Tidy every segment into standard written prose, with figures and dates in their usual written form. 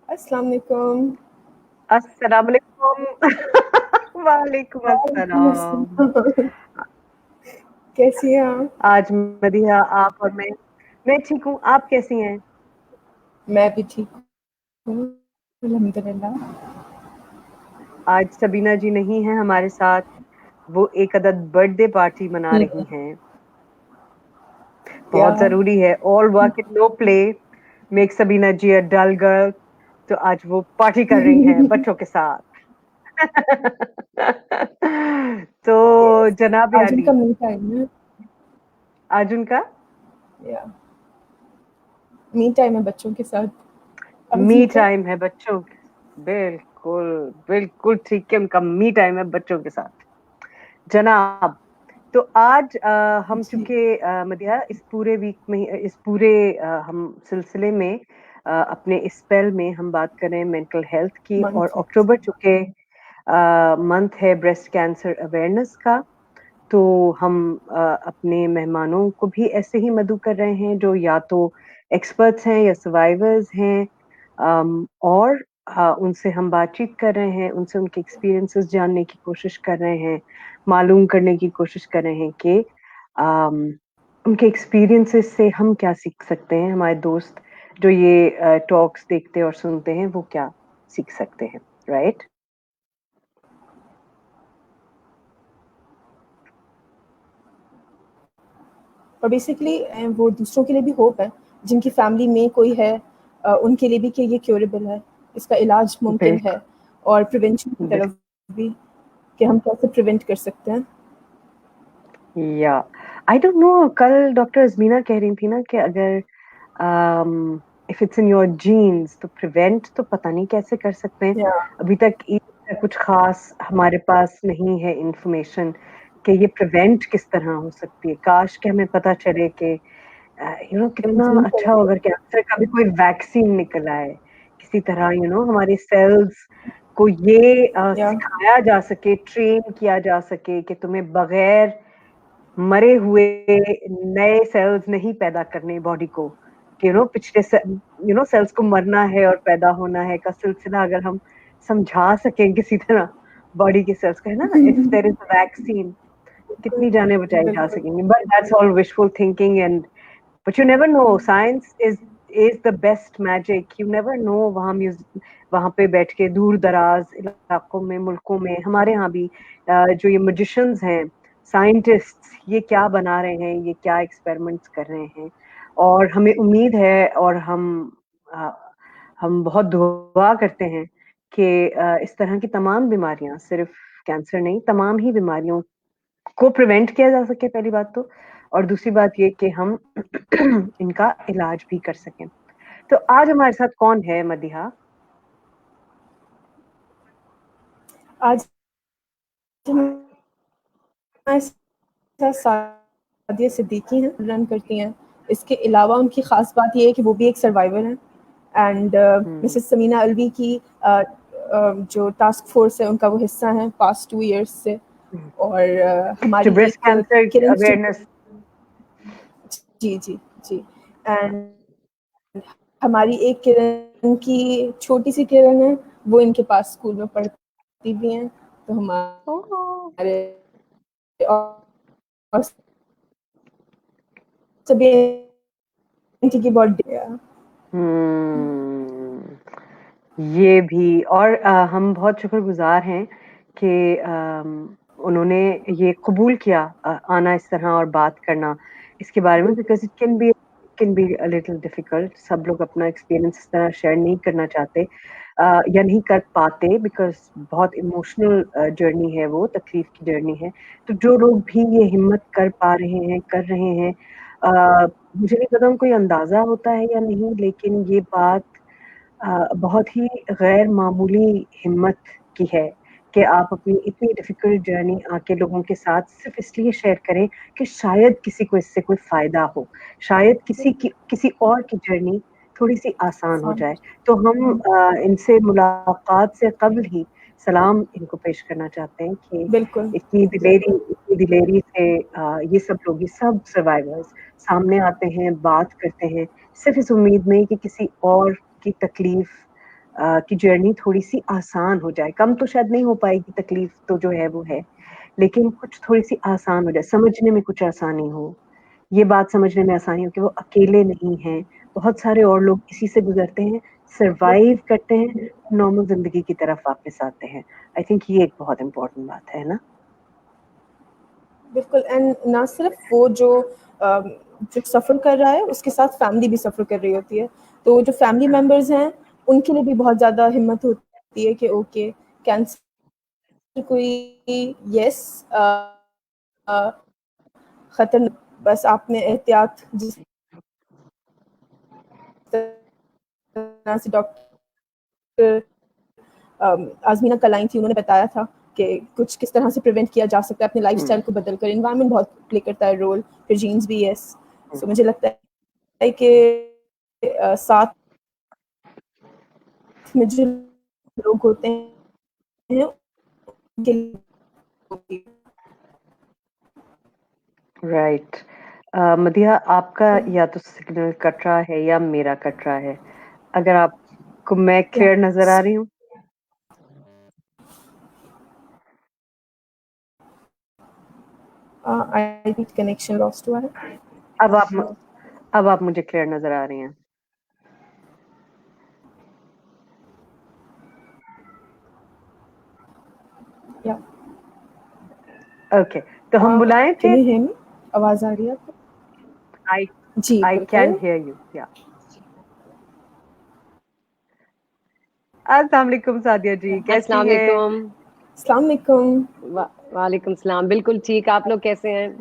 अस्सलाम वालेकुम। अस्सलाम वालेकुम। वालेकुम वालेकुम अस्सलाम। अस्सलाम। कैसी हैं आप? आज मदीहा, आप और मैं ठीक हूँ। आप कैसी हैं? मैं भी ठीक हूँ, अल्हम्दुलिल्लाह। आज सबीना जी नहीं है हमारे साथ। वो एक अदद बर्थडे पार्टी मना रही हैं। या बहुत जरूरी है। All work and no play make Sabina ji a dull girl. तो आज वो पार्टी कर रही हैं बच्चों के साथ। तो यस, जनाब आज अली, उनका मी टाइम है। आज उनका या मी टाइम है बच्चों के साथ। आज मी उनका टाइम है बच्चों के। बिल्कुल, बिल्कुल ठीक है, उनका मी टाइम है बच्चों के साथ। जनाब, तो आज हम जी। चूंकि मदिया इस पूरे वीक में इस पूरे हम सिलसिले में अपने इस स्पेल में हम बात कर रहे हैं मेंटल हेल्थ की। और मंथ है। अक्टूबर चूंकि मंथ है ब्रेस्ट कैंसर अवेयरनेस का, तो हम अपने मेहमानों को भी ऐसे ही मदऊ कर रहे हैं जो या तो एक्सपर्ट्स हैं या सर्वाइवर्स हैं। और उनसे हम बातचीत कर रहे हैं, उनसे उनके एक्सपीरियंसेस जानने की कोशिश कर रहे हैं, मालूम करने की कोशिश कर रहे हैं कि अम, उनके एक्सपीरियंसेस से हम क्या सीख सकते हैं, हमारे दोस्त जो ये टॉक्स देखते और सुनते हैं वो क्या सीख सकते हैं, राइट? और बेसिकली वो दूसरों के लिए भी होप है, जिनकी फैमिली में कोई है, उनके लिए भी कि ये क्योरेबल है, इसका इलाज मुमकिन है। बिल्कुल, और प्रिवेंशन की तरफ भी, कि हम कैसे प्रिवेंट कर सकते हैं। या आई डोंट नो, कल डॉक्टर अजमीना कह रही थी ना कि अगर if it's in your genes तो प्रिवेंट तो पता नहीं कैसे कर सकते हैं। या अभी तक इसका कुछ खास हमारे पास नहीं है इंफॉर्मेशन कि ये प्रिवेंट किस तरह हो सकती है। काश कि हमें पता चले कि कितना जीन अच्छा थेरेपी। होगा अगर कैंसर का भी कोई वैक्सीन निकल आए किसी तरह। हमारे सेल्स को ये या सिखाया जा सके, ट्रेन किया जा सके कि तुम्हें बगैर मरे हुए नए सेल्स नहीं पैदा करने बॉडी को। पिछले सेल्स को मरना है और पैदा होना है का सिलसिला अगर हम समझा सकें किसी तरह बॉडी के सेल्स का, है ना, if there is a vaccine, कितनी जानें बचाई जा बिल्कुल। सकेंगी। But that's all wishful thinking and but you never know, science is the best magic. You never know. वहां पे बैठ के दूर दराज इलाकों में, मुल्कों में, हमारे यहाँ भी जो ये मजिशियंस हैं, साइंटिस्ट्स, ये क्या बना रहे हैं, ये क्या एक्सपेरिमेंट्स कर रहे हैं। और हमें उम्मीद है और अ, हम बहुत दुआ करते हैं कि इस तरह की तमाम बीमारियां, सिर्फ कैंसर नहीं, तमाम ही बीमारियों को प्रिवेंट किया जा सके, पहली बात तो। और दूसरी बात ये कि हम इनका इलाज भी कर सकें। तो आज हमारे साथ कौन है मदीहा? आज हमारे साथ सादिया सिद्दीकी हैं, रन करती हैं। इसके अलावा उनकी ख़ास बात ये है कि वो भी एक सर्वाइवर हैं। And hmm, Mrs Samina Alvi की जो टास्क फोर्स है उनका वो हिस्सा हैं पास्ट 2 इयर्स से। हम्म। और जो हमारी ब्रेस्ट एक कैंसर किरण अवेयरनेस। जी, जी, जी। एंड हमारी एक किरण की छोटी-सी किरण है, वो इनके पास स्कूल में पढ़ती भी हैं। तो हमारे और सभी आंटी की बर्थडे है। हम्म, ये भी। और हम बहुत शुक्रगुजार हैं कि उन्होंने ये कबूल किया आना इस तरह और बात करना इसके बारे में, because it can be a little difficult. सब लोग अपना एक्सपीरियंस इस तरह शेयर नहीं करना चाहते या नहीं कर पाते, बिकॉज बहुत इमोशनल जर्नी है, वो तकलीफ की जर्नी है। तो जो लोग भी ये हिम्मत कर पा रहे हैं, कर रहे हैं, मुझे नहीं पता उनको ये अंदाजा होता है या नहीं, लेकिन ये बात बहुत ही गैर मामूली हिम्मत की है कि आप अपनी इतनी डिफिकल्ट जर्नी आके लोगों के साथ सिर्फ इसलिए शेयर करें कि शायद किसी को इससे कोई फायदा हो, शायद किसी और की जर्नी थोड़ी सी आसान हो आसान। जाए। तो हम इनसे मुलाकात से कबल ही सलाम इनको पेश करना चाहते हैं कि बिल्कुल। इतनी दिलेरी से ये सब सर्वाइवर्स सामने आते हैं, बात करते हैं, सिर्फ इस उम्मीद में कि किसी और की तकलीफ की जर्नी थोड़ी-सी आसान हो जाए। कम तो शायद नहीं हो पाएगी, तकलीफ तो जो है वो है, लेकिन कुछ थोड़ी-सी आसान हो जाए, समझने में कुछ आसानी हो। ये बात समझने में आसानी हो कि वो अकेले नहीं हैं, बहुत सारे और लोग इसी से गुज़रते हैं, सर्वाइव करते हैं, नॉर्मल ज़िंदगी की तरफ वापस आते हैं। आई थिंक ये एक बहुत इम्पोर्टेंट बात है ना? बिल्कुल। एंड ना सिर्फ वो जो सफ़र कर रहा है, उसके साथ फैमिली भी सफ़र कर रही होती है। तो जो फैमिली मेंबर्स हैं, उनके लिए भी बहुत ज़्यादा हिम्मत होती है कि ओके, कैंसर कोई यस खतर, बस आपने एहतियात जिस तरह से डॉक्टर आज़मीना कलाइन थी, उन्होंने बताया था कि कुछ किस तरह से प्रिवेंट किया जा सकता है अपने लाइफ़स्टाइल को बदलकर। एनवायरनमेंट बहुत प्ले करता है रोल, फिर जीन्स भी यस। सो मुझे लगता है कि साथ में जो लोग होते हैं, उनके लिए राइट। मदिहा, आपका या तो सिग्नल कट रहा है या मेरा कट रहा है। अगर आपको मैं या क्लियर नज़र आ रही हूँ? आई थिंक कनेक्शन लॉस्ट हुआ है। अब आप मुझे क्लियर नज़र आ रही हैं। या ओके, तो हम बुलाएँ कैन फिर? You hear me? आवाज़ आ रही है आपको? आई जी, आई कैन बिल्कुल। हियर यू, या। अस्सलाम वालेकुम सादिया जी, कैसी अस्सलाम हैं? वालेकुम। अस्सलाम वालेकुम। वालेकुम सलाम। बिल्कुल ठीक, आप लोग कैसे हैं?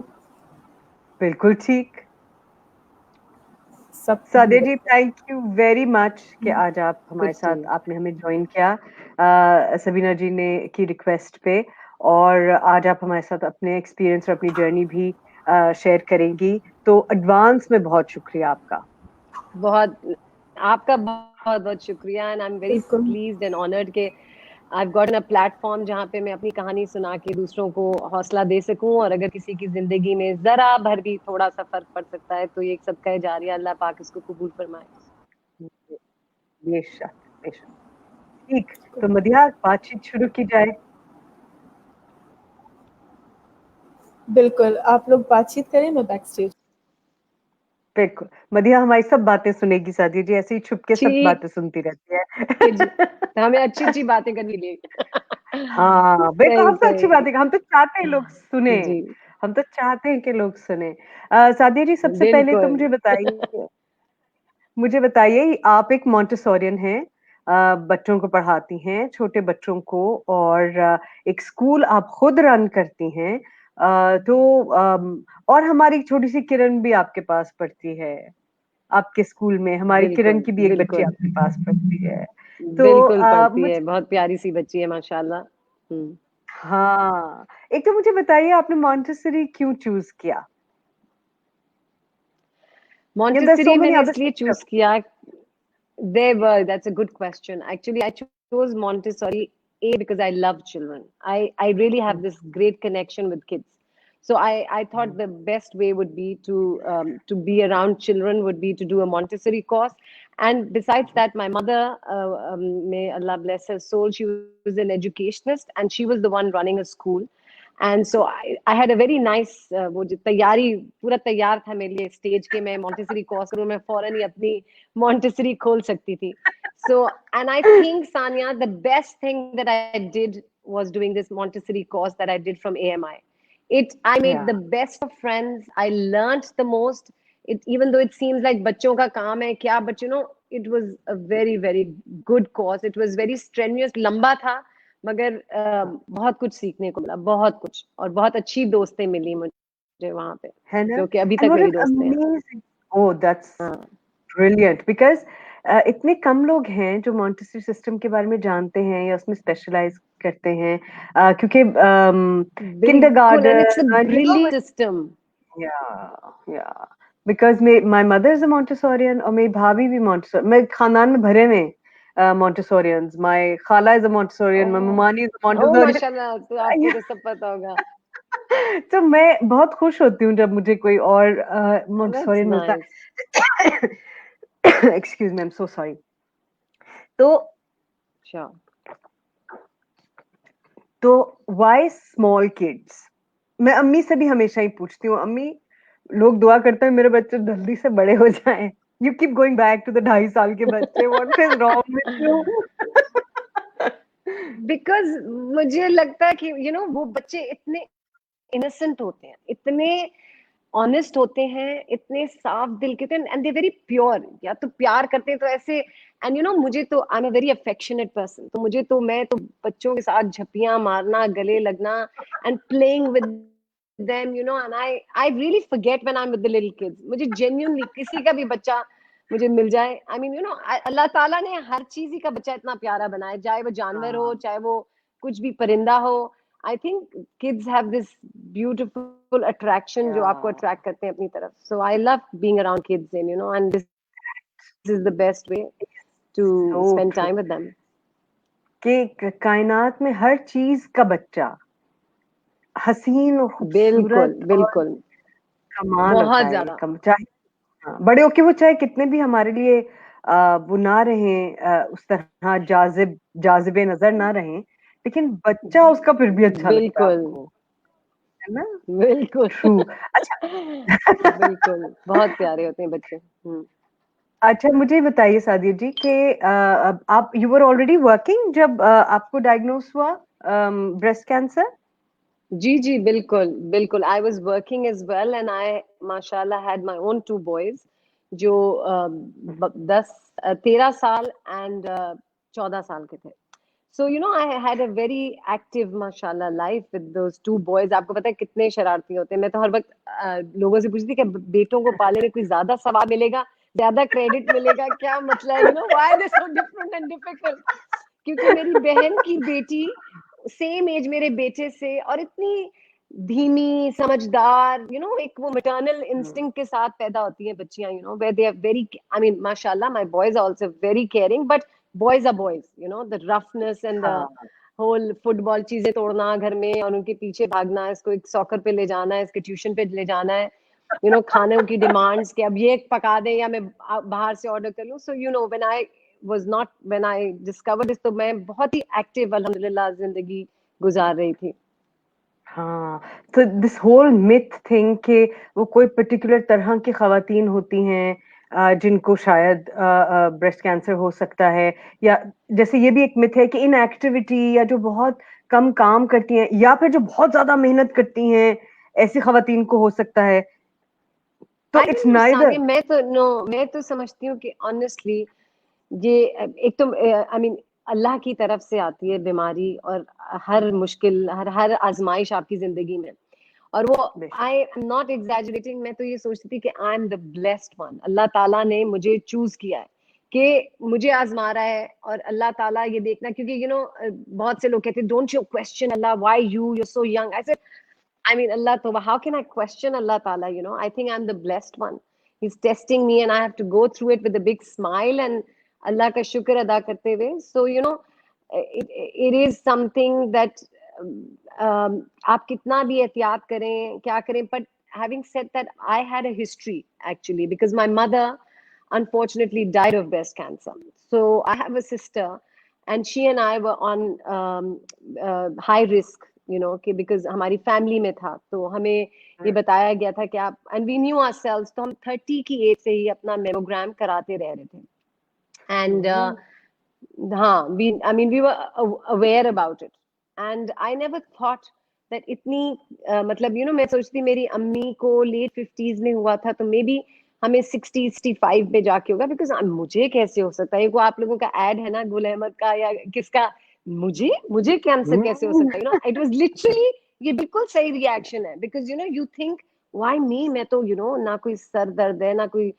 बिल्कुल ठीक। सब सादिया जी, बिल्कुल। थैंक यू वेरी मच कि आज आप हमारे कुछ साथ नहीं। आपने हमें जॉइन किया सबीना जी ने की रिक्वेस्ट पे, और आज आप हमारे साथ अपने एक्सपीरियंस और अपनी जर्नी भी शेयर करेंगी। तो एडवांस में बहुत शुक्रिया आपका। बहुत आपका बहुत-बहुत शुक्रिया एंड आई एम वेरी बिल्कुल। प्लीज्ड एंड ऑनर्ड कि I have gotten a platform जहाँ पे मैं अपनी कहानी सुना के दूसरों को हौसला दे सकूं, और अगर किसी की जिंदगी में जरा भर भी थोड़ा सा फर्क पड़ सकता है तो ये एक सदका जारिया, अल्लाह पाक इसको कबूल फरमाए। बेशक, बेशक। ठीक, तो मदिहा, बातचीत शुरू की जाए। बिल्कुल, आप लोग बातचीत करें, मैं बैक स्टेज। बिल्कुल, मदिहा हमारी सब बातें सुनेगी सादिया जी, ऐसे ही छुप के सब ठीक बातें सुनती रहती है जी, है। तो हमें अच्छी-अच्छी बातें करनी लिए। हाँ, बिल्कुल, सही, हम तो अच्छी सही। बातें, हम तो चाहते हैं लोग सुने, जी, हम तो चाहते हैं कि लोग सुने। सादिया जी, सबसे पहले तो बिल्कुल। मुझे बताइए आप एक मॉन्टेसोरियन हैं, बच्चों को पढ़ाती हैं, छोटे बच्चों को, और एक स्कूल आप खुद रन करती हैं। तो और हमारी छोटी-सी किरण भी आपके पास पढ़ती है, आपके स्कूल में। हमारी किरण बिल्कुल, की भी एक बच्ची बिल्कुल। आपके पास पढ़ती है। तो बिल्कुल पढ़ती है, मुझे बहुत प्यारी-सी बच्ची है माशाल्लाह। हुँ। हाँ, एक तो मुझे बताइए आपने मॉन्टेसरी क्यों चूज़ किया? Yeah, there's so Montessori many मैंने other इसलिए systems. चूज़ किया, that's a good question. Actually, I chose Montessori because I love children. I really have this great connection with kids. So I thought the best way would be to be around children would be to do a Montessori course. And besides that, my mother, may Allah bless her soul, she was an educationist and she was the one running a school. And so I had a very nice वो जो तैयारी पूरा तैयार था मेरे लिए stage के, मैं मॉन्टेसरी कोर्स करूँ, मैं फौरन ही अपनी मॉन्टेसरी खोल सकती थी. So, and I think, Sanya, the best thing that I did was doing this Montessori course that I did from AMI. I made Yeah. the best of friends. I learned the most. Even though it seems like बच्चों का काम है क्या, but it was a very, very good course. It was very strenuous, लंबा था, मगर बहुत कुछ सीखने को मिला, बहुत कुछ, और बहुत अच्छी दोस्तें मिली मुझे वहां पे, है ना? जो कि अभी एंड तक व्हाट मेरी एन दोस्तें हैं. अमेजिंग, ओह दैट्स हाँ, ब्रिलियंट, बिकॉज़ इतने कम लोग हैं जो मॉन्टेसरी सिस्टम के बारे में जानते हैं या उसमें स्पेशलाइज़ करते हैं, क्योंकि बिल्कुल, and it's a kindergarten brilliant system. Yeah because my mother is a Montessorian, और मेरी भाभी भी मॉन्टेसोरी, मेरे खानदान में भरे हुए मॉन्टेसोरियंस, माय खाला is a Montessorian, my oh, ममानी इज़ अ ओह मॉन्टेसोरियन। माशाल्लाह, तो आपको तो सब पता होगा. तो मैं बहुत खुश होती हूँ जब मुझे कोई और दैट्स मॉन्टेसोरियन मिलता नाइस. है। Excuse me, I am so sorry. तो Sure. तो why small kids? मैं अम्मी से भी हमेशा ही पूछती हूँ, अम्मी लोग दुआ करते हैं मेरे बच्चे जल्दी से बड़े हो जाएं. You keep going back to the 2.5 साल के बच्चे. What is wrong with you? Because मुझे लगता है कि वो बच्चे इतने इनोसेंट होते हैं, इतने ऑनेस्ट होते हैं, इतने साफ दिल के होते हैं, एंड दे वेरी प्योर. या तो प्यार करते हैं तो ऐसे, एंड मुझे तो I am a very affectionate person, तो मैं तो बच्चों के साथ झपियां मारना, गले लगना, and playing with them, and I really forget when I am with the little kids. मुझे जेन्युइनली किसी का भी बच्चा मुझे मिल जाए, आई मीन अल्लाह ताला ने हर चीज ही का बच्चा इतना प्यारा बनाया, चाहे वो जानवर हो, चाहे वो कुछ भी परिंदा हो. I think kids have this beautiful attraction जो आपको attract करते हैं अपनी तरफ. So I love being around kids, and this is the best way to spend time with them. कि कायनात में हर चीज का बच्चा हसीन और खूबसूरत, बिल्कुल कमाल बहुत होता है. ज्यादा. चाहे बड़े होके वो चाहे कितने भी हमारे लिए वो ना रहे, उस तरह जाजिबे नजर ना रहे, लेकिन बच्चा उसका फिर भी अच्छा लगता है आपको, है ना? बिल्कुल ट्रू. अच्छा. बिल्कुल बहुत प्यारे होते हैं बच्चे. अच्छा, मुझे बताइए सादिया जी कि आप यू वर ऑलरेडी वर्किंग जब आपको डायग्नोस हुआ ब्रेस्ट कैंसर? जी बिल्कुल बिल्कुल. I was working as well, and I माशाल्लाह had my own 2 boys जो 13 साल and 14 साल के थे. So I had a very active माशाल्लाह life with those 2 boys. आपको पता है कितने शरारती होते हैं. मैं तो हर वक्त लोगों से पूछती थी कि बेटों को पालने में कोई ज्यादा सवाब मिलेगा, ज्यादा क्रेडिट मिलेगा, क्या मतलब है, why are they so different and difficult? क्योंकि मेरी बहन की बेटी सेम एज मेरे बेटे से, और इतनी धीमी, समझदार, एक वो मैटरनल इंस्टिंक्ट के साथ पैदा होती हैं बच्चियां, where they are very, I mean माशाल्लाह my boys are also very caring, but boys are boys, the roughness and the whole football चीजें तोड़ना घर में और उनके पीछे भागना, इसको एक सॉकर पे ले जाना है, इसके ट्यूशन पे ले जाना है, खाने की डिमांड्स कि अब ये पका दे या मैं बाहर से ऑर्डर कर लूं. सो when I discovered this, तो मैं बहुत ही एक्टिव अल्हम्दुलिल्लाह जिंदगी गुजार रही थी. हाँ, तो दिस होल मिथ थिंग कि वो कोई पर्टिकुलर तरह की खवातीन होती हैं जिनको शायद ब्रेस्ट कैंसर हो सकता है, या जैसे ये भी एक मिथ है कि इनएक्टिविटी या जो बहुत कम काम करती हैं या फिर जो बहुत ज्यादा मेहनत करती हैं ऐसी खवातीन को हो सकता है. तो इट्स नाइदर. मैं तो समझती हूँ कि ऑनेस्टली ये एक तो आई मीन अल्लाह की तरफ से आती है बीमारी, और हर मुश्किल, हर आजमाइश आपकी जिंदगी में, और वो आई एम नॉट एग्जैजरेटिंग. मैं तो ये सोचती थी कि I am the blessed one. अल्लाह ताला ने मुझे चूज किया है कि मुझे आजमा रहा है, और अल्लाह ताला ये देखना, क्योंकि बहुत से लोग कहते हैं don't you question Allah, why you are so young. I said I mean, Allah Toba, how can I question Allah Ta'ala? I think I'm the blessed one. He's testing me, and I have to go through it with a big smile and Allah ka shukr ada karte hue. So, it is something that आप कितना भी एहतियात करें, क्या करें, but having said that, I had a history actually, because my mother unfortunately died of breast cancer. So I have a sister, and she and I were on high risk, कि because हमारी family में था, तो हमें ये बताया गया था कि आप, एंड वी न्यू आवरसेल्व्स, तो हम 30 की एज से ही अपना मेमोग्राम कराते रह रहे थे. एंड हाँ, we were aware about it, and I never thought that इतनी मतलब मैं सोचती मेरी अम्मी को लेट 50s में हुआ था, तो मे बी हमें 60-65 में जाके होगा, बिकॉज मुझे कैसे हो सकता है, वो आप लोगों का एड है ना गुल अहमद का या किसका, मुझे कैंसर कैसे हो सकता है, इट वाज लिटरली, ये बिल्कुल सही रिएक्शन है, बिकॉज यू थिंक व्हाई मी, मैं तो ना कोई सर दर्द है, ना कोई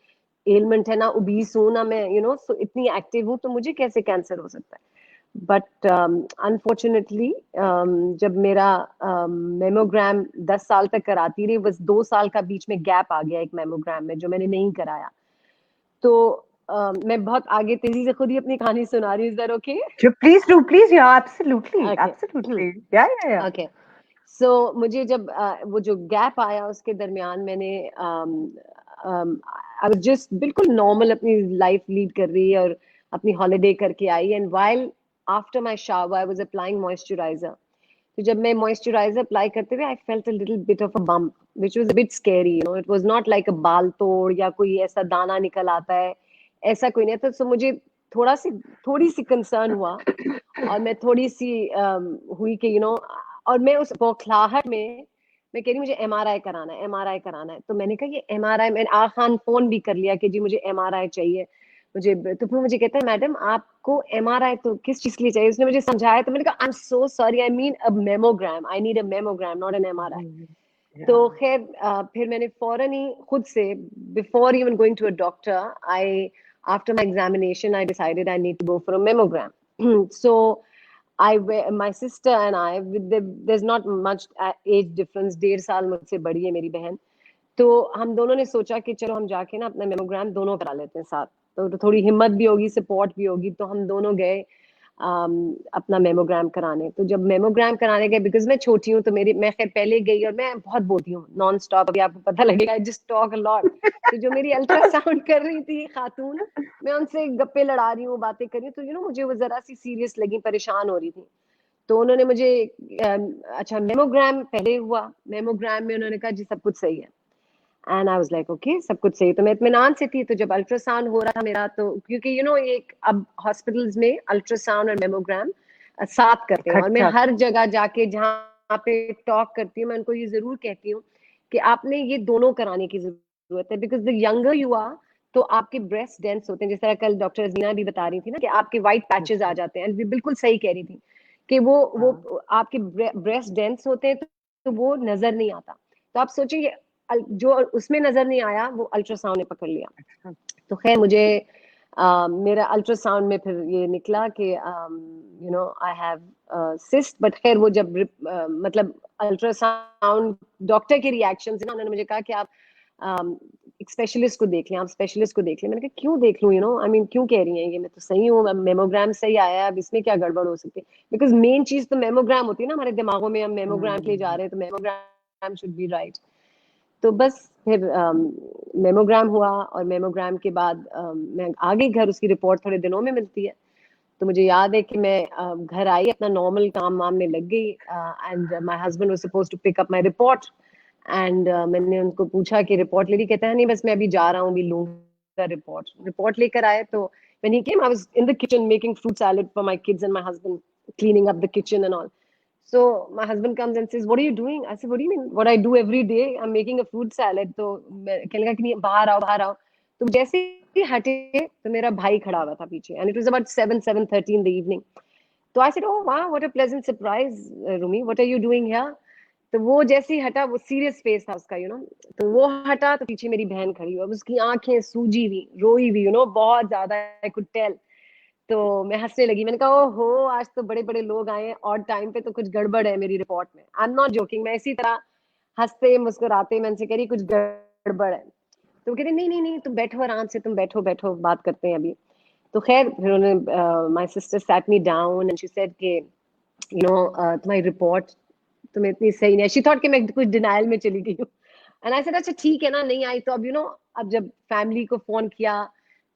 एलिमेंट है, ना ओबीस हूं, ना मैं so इतनी एक्टिव हूं, तो मुझे कैसे कैंसर हो सकता है. बट अनफॉर्चुनेटली जब मेरा मेमोग्राम 10 साल तक कराती रही, बस 2 साल का बीच में गैप आ गया एक मेमोग्राम में जो मैंने नहीं कराया, तो मैं बहुत आगे तेजी से खुद ही अपनी कहानी सुना रही हूँ. Is that okay? Please do, please. Yeah absolutely, absolutely. Yeah okay. So मुझे जब वो जो गैप आया उसके दरमियान मैंने आई जस्ट बिल्कुल नॉर्मल अपनी लाइफ लीड कर रही और अपनी हॉलिडे करके आई, and while after my shower I was applying moisturizer. तो जब मैं moisturizer apply करते हुए I felt a little bit of a bump which was a bit scary, you know. It was not like a बाल तोड़ या कोई ऐसा दाना निकल आता है, ऐसा कोई नहीं था. तो मुझे थोड़ी सी कंसर्न हुआ और मैं थोड़ी सी हुई कि और मैं उस बौखलाहट में मैं कह रही मुझे एमआरआई कराना है. तो मैंने कहा ये एमआरआई, मैंने खान फोन भी कर लिया कि जी मुझे एमआरआई चाहिए मुझे. तो फिर मुझे कहता है मैडम आपको एमआरआई तो किस चीज के लिए चाहिए. उसने मुझे समझाया तो मैंने कहा I am so sorry, I mean a mammogram, I need a mammogram not an MRI. तो खैर फिर मैंने फौरन ही खुद से, before even going to a doctor, I after my examination I decided I need to go for a mammogram. So my sister and I, there's not much age difference, 1.5 साल मुझसे बड़ी है मेरी बहन. तो हम दोनों ने सोचा कि चलो हम जाके ना अपना मेमोग्राम दोनों करा लेते हैं साथ, तो थोड़ी हिम्मत भी होगी, सपोर्ट भी होगी. तो हम दोनों गए अपना मेमोग्राम कराने. तो जब मेमोग्राम कराने गए, बिकॉज मैं छोटी हूँ तो मैं खैर पहले गई, और मैं बहुत बोलती हूँ नॉन स्टॉप, अभी आपको पता लगेगा, I just talk a lot. तो जो मेरी अल्ट्रासाउंड कर रही थी खातून, मैं उनसे गप्पे लड़ा रही हूँ, बातें कर रही हूँ. तो मुझे वो जरा सी सीरियस लगी, परेशान हो रही थी. तो उन्होंने मुझे अच्छा मेमोग्राम पहले हुआ. मेमोग्राम में उन्होंने कहा जी सब कुछ सही है. And I was like okay सब कुछ सही. तो मैं इत्मीनान से थी. तो जब अल्ट्रासाउंड हो रहा था मेरा, तो क्योंकि एक अब हॉस्पिटल्स में अल्ट्रासाउंड और मेमोग्राम साथ करते हैं, और मैं हर जगह जाके जहाँ पे टॉक करती हूँ मैं उनको ये जरूर कहती हूँ कि आपने ये दोनों कराने की जरूरत है. Because the younger you are, तो आपके ब्रेस्ट डेंस होते हैं, जिस तरह कल डॉक्टर अजीना भी बता रही थी ना कि आपके व्हाइट पैचेस आ जाते हैं. एंड बिल्कुल सही कह रही थी कि वो आपके ब्रेस्ट डेंस होते हैं, तो वो नजर नहीं आता. तो आप सोचिए जो उसमें नजर नहीं आया वो अल्ट्रासाउंड ने पकड़ लिया. तो खैर मुझे मेरा अल्ट्रासाउंड में फिर ये निकला कि आई हैव सिस्ट. बट खैर वो जब मतलब अल्ट्रासाउंड डॉक्टर के रिएक्शन से ना, उन्होंने मुझे कहा कि आप एक स्पेशलिस्ट को देख लें, आप स्पेशलिस्ट को देख लें. मैंने कहा क्यों देख लूं, आई मीन क्यों कह रही हैं ये, मैं तो सही हूँ, मेमोग्राम सही आया है, अब इसमें क्या गड़बड़ हो सकती है. बिकॉज मेन चीज तो मेमोग्राम होती है ना हमारे दिमागों में, हम मेमोग्राम के लिए जा रहे हैं तो मेमोग्राम शुड बी राइट. तो बस फिर मेमोग्राम हुआ, और मेमोग्राम के बाद मैं आ गई घर. उसकी रिपोर्ट थोड़े दिनों में मिलती है. तो मुझे याद है कि मैं घर आई, अपना नॉर्मल काम वाम में लग गई. And my husband was supposed to pick up my report. एंड मैंने उनको पूछा कि रिपोर्ट ले ली. कहता है नहीं बस मैं अभी जा रहा हूँ, अभी लूंगा रिपोर्ट लेकर आए. तो when he came I was in the kitchen making fruit salad for my kids and my husband, cleaning up the kitchen and all. So my husband comes and says, what are you doing? I said, what do you mean? What I do every day? I'm making a fruit salad. तो कहने लगा कि नहीं बाहर आओ. तो जैसे ही हटे तो मेरा भाई खड़ा हुआ था पीछे. And it was about 7:30 in the evening. तो I said, oh wow, what a pleasant surprise, Rumi. What are you doing here? तो वो जैसे ही हटा, वो सीरियस फेस था उसका, तो वो हटा तो पीछे मेरी बहन खड़ी हुई. उसकी आंखें सूजी हुई, रोई हुई, बहुत ज्यादा, आई कुड टेल. तो मैं हंसने लगी. मैंने कहा ओहो आज तो बड़े बड़े लोग आए हैं और टाइम पे, तो कुछ गड़बड़ है मेरी रिपोर्ट में. आई एम नॉट जोकिंग. मैं इसी तरह हंसते मुस्कुराते मैं उनसे कह रही कुछ गड़बड़ है. तो कहते नहीं तुम बैठो आराम से, तुम बैठो बात करते हैं अभी. तो खैर फिर उन्होंने my sister sat me down and she said कि तुम्हारी रिपोर्ट तुम्हें इतनी सही नहीं. शी थॉट कि मैं कुछ डिनायल में चली गई हूँ. एंड आई सेड अच्छा ठीक है ना, नहीं आई तो अब अब जब फैमिली को फोन किया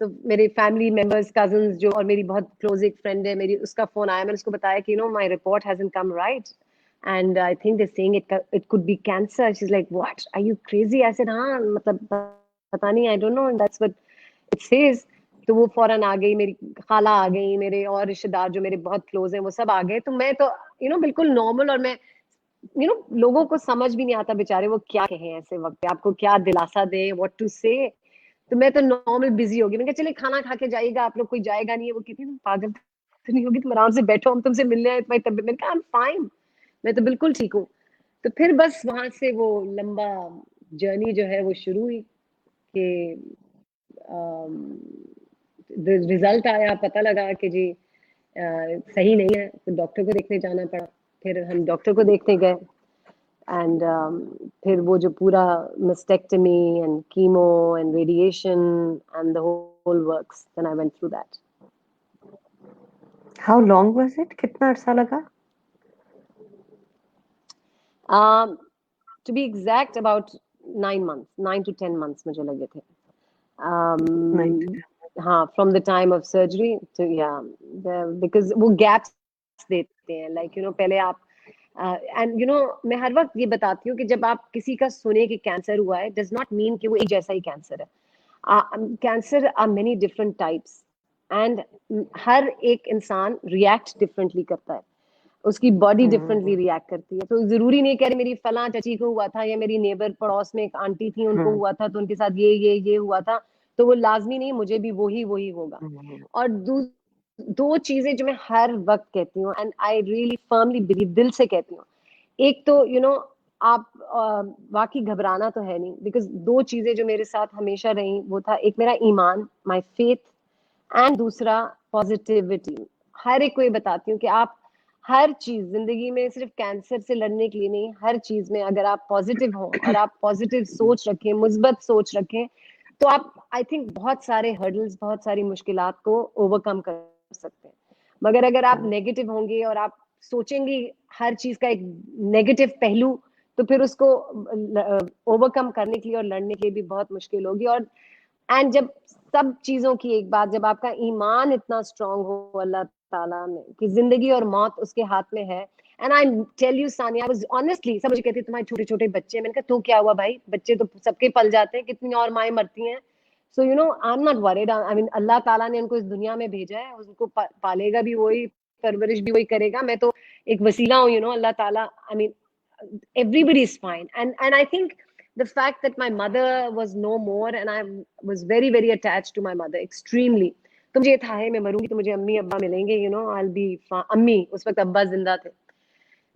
तो मेरे फैमिली मेंबर्स, कजन्स जो, और मेरी बहुत क्लोज एक फ्रेंड है मेरी, उसका फोन आया. मैंने उसको बताया कि my report hasn't come right and I think they saying it could be cancer. She is like what are you crazy? I said हाँ मतलब पता नहीं, I don't know, that's what it says. तो वो फौरन आ गई, मेरी खाला आ गई, मेरे और रिश्तेदार जो मेरे बहुत क्लोज हैं वो सब आ गए. तो मैं तो बिल्कुल नॉर्मल, और मैं लोगों को समझ भी नहीं आता बेचारे वो क्या कहें ऐसे वक्त पे, आपको क्या दिलासा दे, व्हाट टू से. तो मैं तो नॉर्मल बिजी होगी. मैंने कहा चलिए खाना खा के जाइएगा आप लोग, कोई जाएगा नहीं है. वो कहती तुम पागल तो नहीं होगी, तुम आराम से बैठो, हम तुमसे मिलने आए, तुम्हारी तबीयत. मैंने कहा आई एम फाइन, मैं तो बिल्कुल ठीक हूँ. तो फिर बस वहां से वो लंबा जर्नी जो है वो शुरू हुई कि रिजल्ट आया, पता लगा कि जी सही नहीं है, तो डॉक्टर को देखने जाना पड़ा. फिर हम डॉक्टर को देखने गए. एंड फिर वो जो पूरा mastectomy and chemo and radiation and the whole works, then I went through that. How long was it? कितना अर्सा लगा? To be exact, about 9 months, 9 to 10 months मुझे लगे थे. हाँ, from the time of surgery to yeah, because वो gaps देते हैं, like पहले आप and मैं हर वक्त ये बताती हूँ कि जब आप किसी का सुने कि कैंसर हुआ है, does not mean कि वो एक जैसा ही कैंसर है. Cancer are many different types and हर एक इंसान react differently करता है, उसकी बॉडी डिफरेंटली रिएक्ट करती है. तो जरूरी नहीं कह रही मेरी फलां चाची को हुआ था या मेरी नेबर पड़ोस में एक आंटी थी उनको हुआ था तो उनके साथ ये हुआ था, तो वो लाजमी नहीं मुझे भी वही होगा. और दो चीजें जो मैं हर वक्त कहती हूँ and I really firmly believe, दिल से कहती हूँ, एक तो आप वाकई घबराना तो है नहीं, बिकॉज दो चीजें जो मेरे साथ हमेशा रही वो था, एक मेरा ईमान, माय फेथ, एंड दूसरा पॉजिटिविटी. हर एक को ये बताती हूँ कि आप हर चीज जिंदगी में सिर्फ कैंसर से लड़ने के लिए नहीं, हर चीज में अगर आप पॉजिटिव हो और आप पॉजिटिव सोच रखें, मुस्बत सोच रखें, तो आप आई थिंक बहुत सारे हर्डल्स, बहुत सारी मुश्किलात को ओवरकम कर सकते हैं. मगर अगर आप नेगेटिव होंगे और आप सोचेंगे हर चीज का एक नेगेटिव पहलू, तो फिर उसको ओवरकम करने के लिए और लड़ने के लिए भी बहुत मुश्किल होगी. और एंड जब सब चीजों की एक बात, जब आपका ईमान इतना स्ट्रांग हो अल्लाह ताला में कि जिंदगी और मौत उसके हाथ में है. And I tell you Sania, I was honestly, सब मुझे कहती तुम्हारे छोटे छोटे बच्चे, मैंने कहा तो क्या हुआ भाई, बच्चे तो सबके पल जाते हैं, कितनी और माएं मरती हैं. So I am not worried. I mean अल्लाह ताला ने उनको इस दुनिया में भेजा है, उनको पालेगा भी वही, परवरिश भी वही करेगा. मैं तो एक वसीला हूँ. अल्लाह ताला, I mean everybody is fine. And I think the fact that my mother was no more and I was very very attached to my mother extremely. तो मुझे था है मैं मरूंगी तो मुझे अम्मी अब्बा मिलेंगे, I'll be अम्मी, उस वक्त अब्बा जिंदा थे,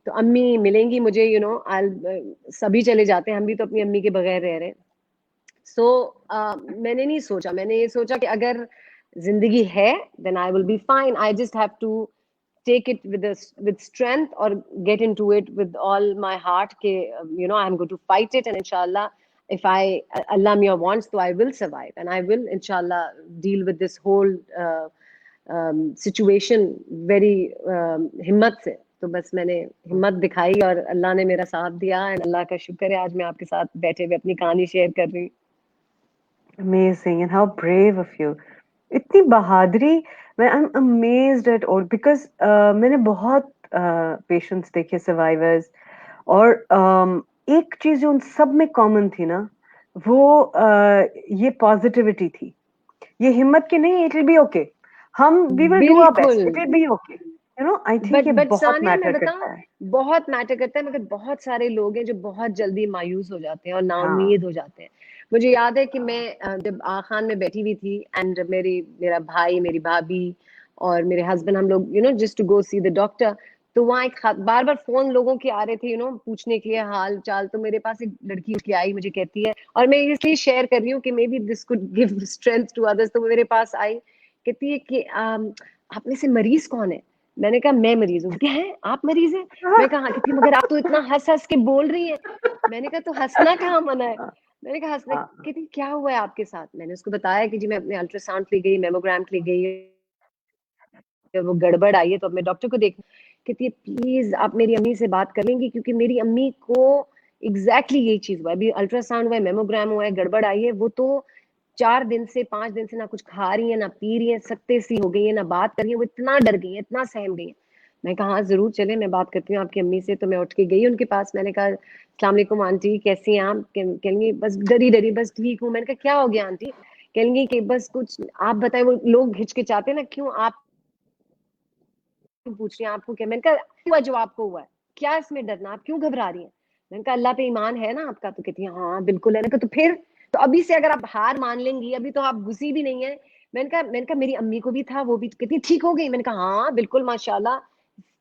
तो अम्मी मिलेंगी मुझे, सभी चले जाते हैं, हम भी तो अपनी अम्मी के बगैर रह रहे हैं. सो मैंने नहीं सोचा, मैंने ये सोचा कि अगर जिंदगी है then I will be fine. I just have to take it with strength or get into it with all my heart ke I'm going to fight it, and inshallah if Allah Mia wants, so I will survive and I will inshallah deal with this whole situation very हिम्मत से. तो बस मैंने हिम्मत दिखाई और अल्लाह ने मेरा साथ दिया, एंड अल्लाह का शुक्र है आज मैं आपके साथ बैठे हुए अपनी कहानी शेयर कर रही हूँ. Amazing, and how brave of you. इतनी बहादुरी. I'm amazed at all because मैंने बहुत पेशेंट्स देखे, सर्वाइवर्स, और एक चीज जो उन सब में कॉमन थी ना, वो ये पॉजिटिविटी थी, ये हिम्मत की नहीं, इट विल बी ओके, हम we will do our best, it will be okay. I think ये बहुत मैटर करता है, बहुत मैटर करता है. मगर बहुत सारे लोग हैं जो बहुत जल्दी मायूस हो जाते हैं और नाउम्मीद हो जाते हैं. मुझे याद है कि मैं जब आखान में बैठी हुई थी एंड मेरा भाई, मेरी भाभी और मेरे हस्बैंड, हम लोग just to go see the doctor, तो वहाँ एक बार बार फोन लोगों के आ रहे थे पूछने के लिए हाल चाल. तो मेरे पास एक लड़की उसकी आई, मुझे कहती है, और मैं इसलिए शेयर कर रही हूँ कि maybe this could give strength to others. तो मेरे पास आई, कहती है कि आप में से मरीज कौन है. मैंने कहा मैं मरीज हूँ. क्या है, आप मरीज हैं? मैं कहा हाँ. कहती मगर आप तो इतना हंस हंस के बोल रही है. मैंने कहा तो हंसना कहाँ मना है. मैंने कहा हंसना. कहती क्या हुआ है आपके साथ. मैंने उसको बताया कि जी मैं अपने अल्ट्रासाउंड के लिए गई, मेमोग्राम के लिए गई, वो गड़बड़ आई है तो अब मैं डॉक्टर को देख. कहती है प्लीज आप मेरी अम्मी से बात कर लेंगी, क्योंकि मेरी अम्मी को एग्जैक्टली यही चीज हुआ है. अभी अल्ट्रासाउंड हुआ है, मेमोग्राम हुआ है, गड़बड़ आई है. वो तो 4 दिन से 5 दिन से ना कुछ खा रही है, ना पी रही है, सकते सी हो गई है, ना बात कर रही है. वो इतना डर गई है, इतना सहम गई है. मैं कहा हाँ जरूर चले, मैं बात करती हूँ आपकी अम्मी से. तो मैं उठ के गई उनके पास. मैंने कहा अस्सलाम वालेकुम आंटी, कैसी हैं आप. कहेंगी बस डरी डरी, बस ठीक हूँ. मैंने कहा क्या हो गया आंटी. कहेंगी कि बस कुछ आप बताएं. वो लोग हिचकिचाते ना, क्यों आप पूछ रही हैं, आपको क्या. मैंने कहा हुआ जो आपको हुआ है, क्या इसमें डरना, आप क्यों घबरा रही हैं. मैंने कहा अल्लाह पे ईमान है ना आपका. तो कहती है हाँ बिल्कुल है. तो फिर तो अभी से अगर आप हार मान लेंगी, अभी तो आप घुसी भी नहीं है. मैंने कहा मेरी अम्मी को भी था, वो भी कहती ठीक हो गई. मैंने कहा हाँ बिल्कुल माशाल्लाह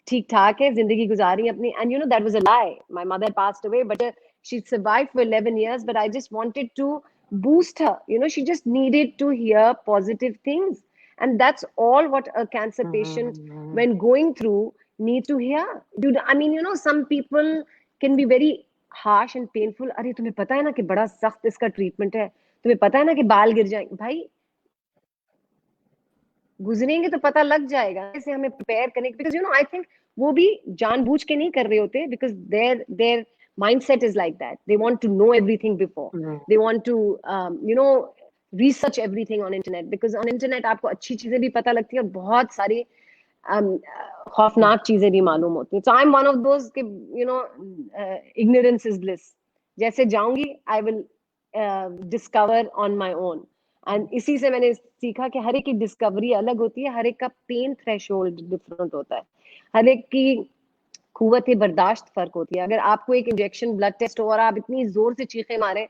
ठीक ठाक है, जिंदगी गुजार रही है अपनी. And that was a lie. My mother passed away but she survived for 11 years, but I just wanted to boost her. She just needed to hear positive things, and that's all what a cancer patient when going through need to hear. Dude, I mean some people can be very harsh and painful. अरे तुम्हें पता है ना कि बड़ा सख्त इसका treatment है, तुम्हें पता है ना कि बाल गिर जाएंगे. भाई गुजरेंगे तो पता लग जाएगा. ऐसे हमें प्रिपेयर करने, बिकॉज आई थिंक वो भी जानबूझ के नहीं कर रहे होते, because their mindset is like that. They want to know everything before. They want to research everything on internet, because on internet आपको अच्छी चीजें भी पता लगती है और बहुत सारी खौफनाक चीजें भी मालूम होती हैं. So I'm one of those कि ignorance is bliss. जैसे जाऊंगी I will discover on my own. And इसी से मैंने सीखा कि हर एक की डिस्कवरी अलग होती है, हर एक का पेन थ्रेशोल्ड डिफरेंट होता है, हर एक की कुव्वत बर्दाश्त फर्क होती है. अगर आपको एक इंजेक्शन ब्लड टेस्ट हो और आप इतनी जोर से चीखे मारे,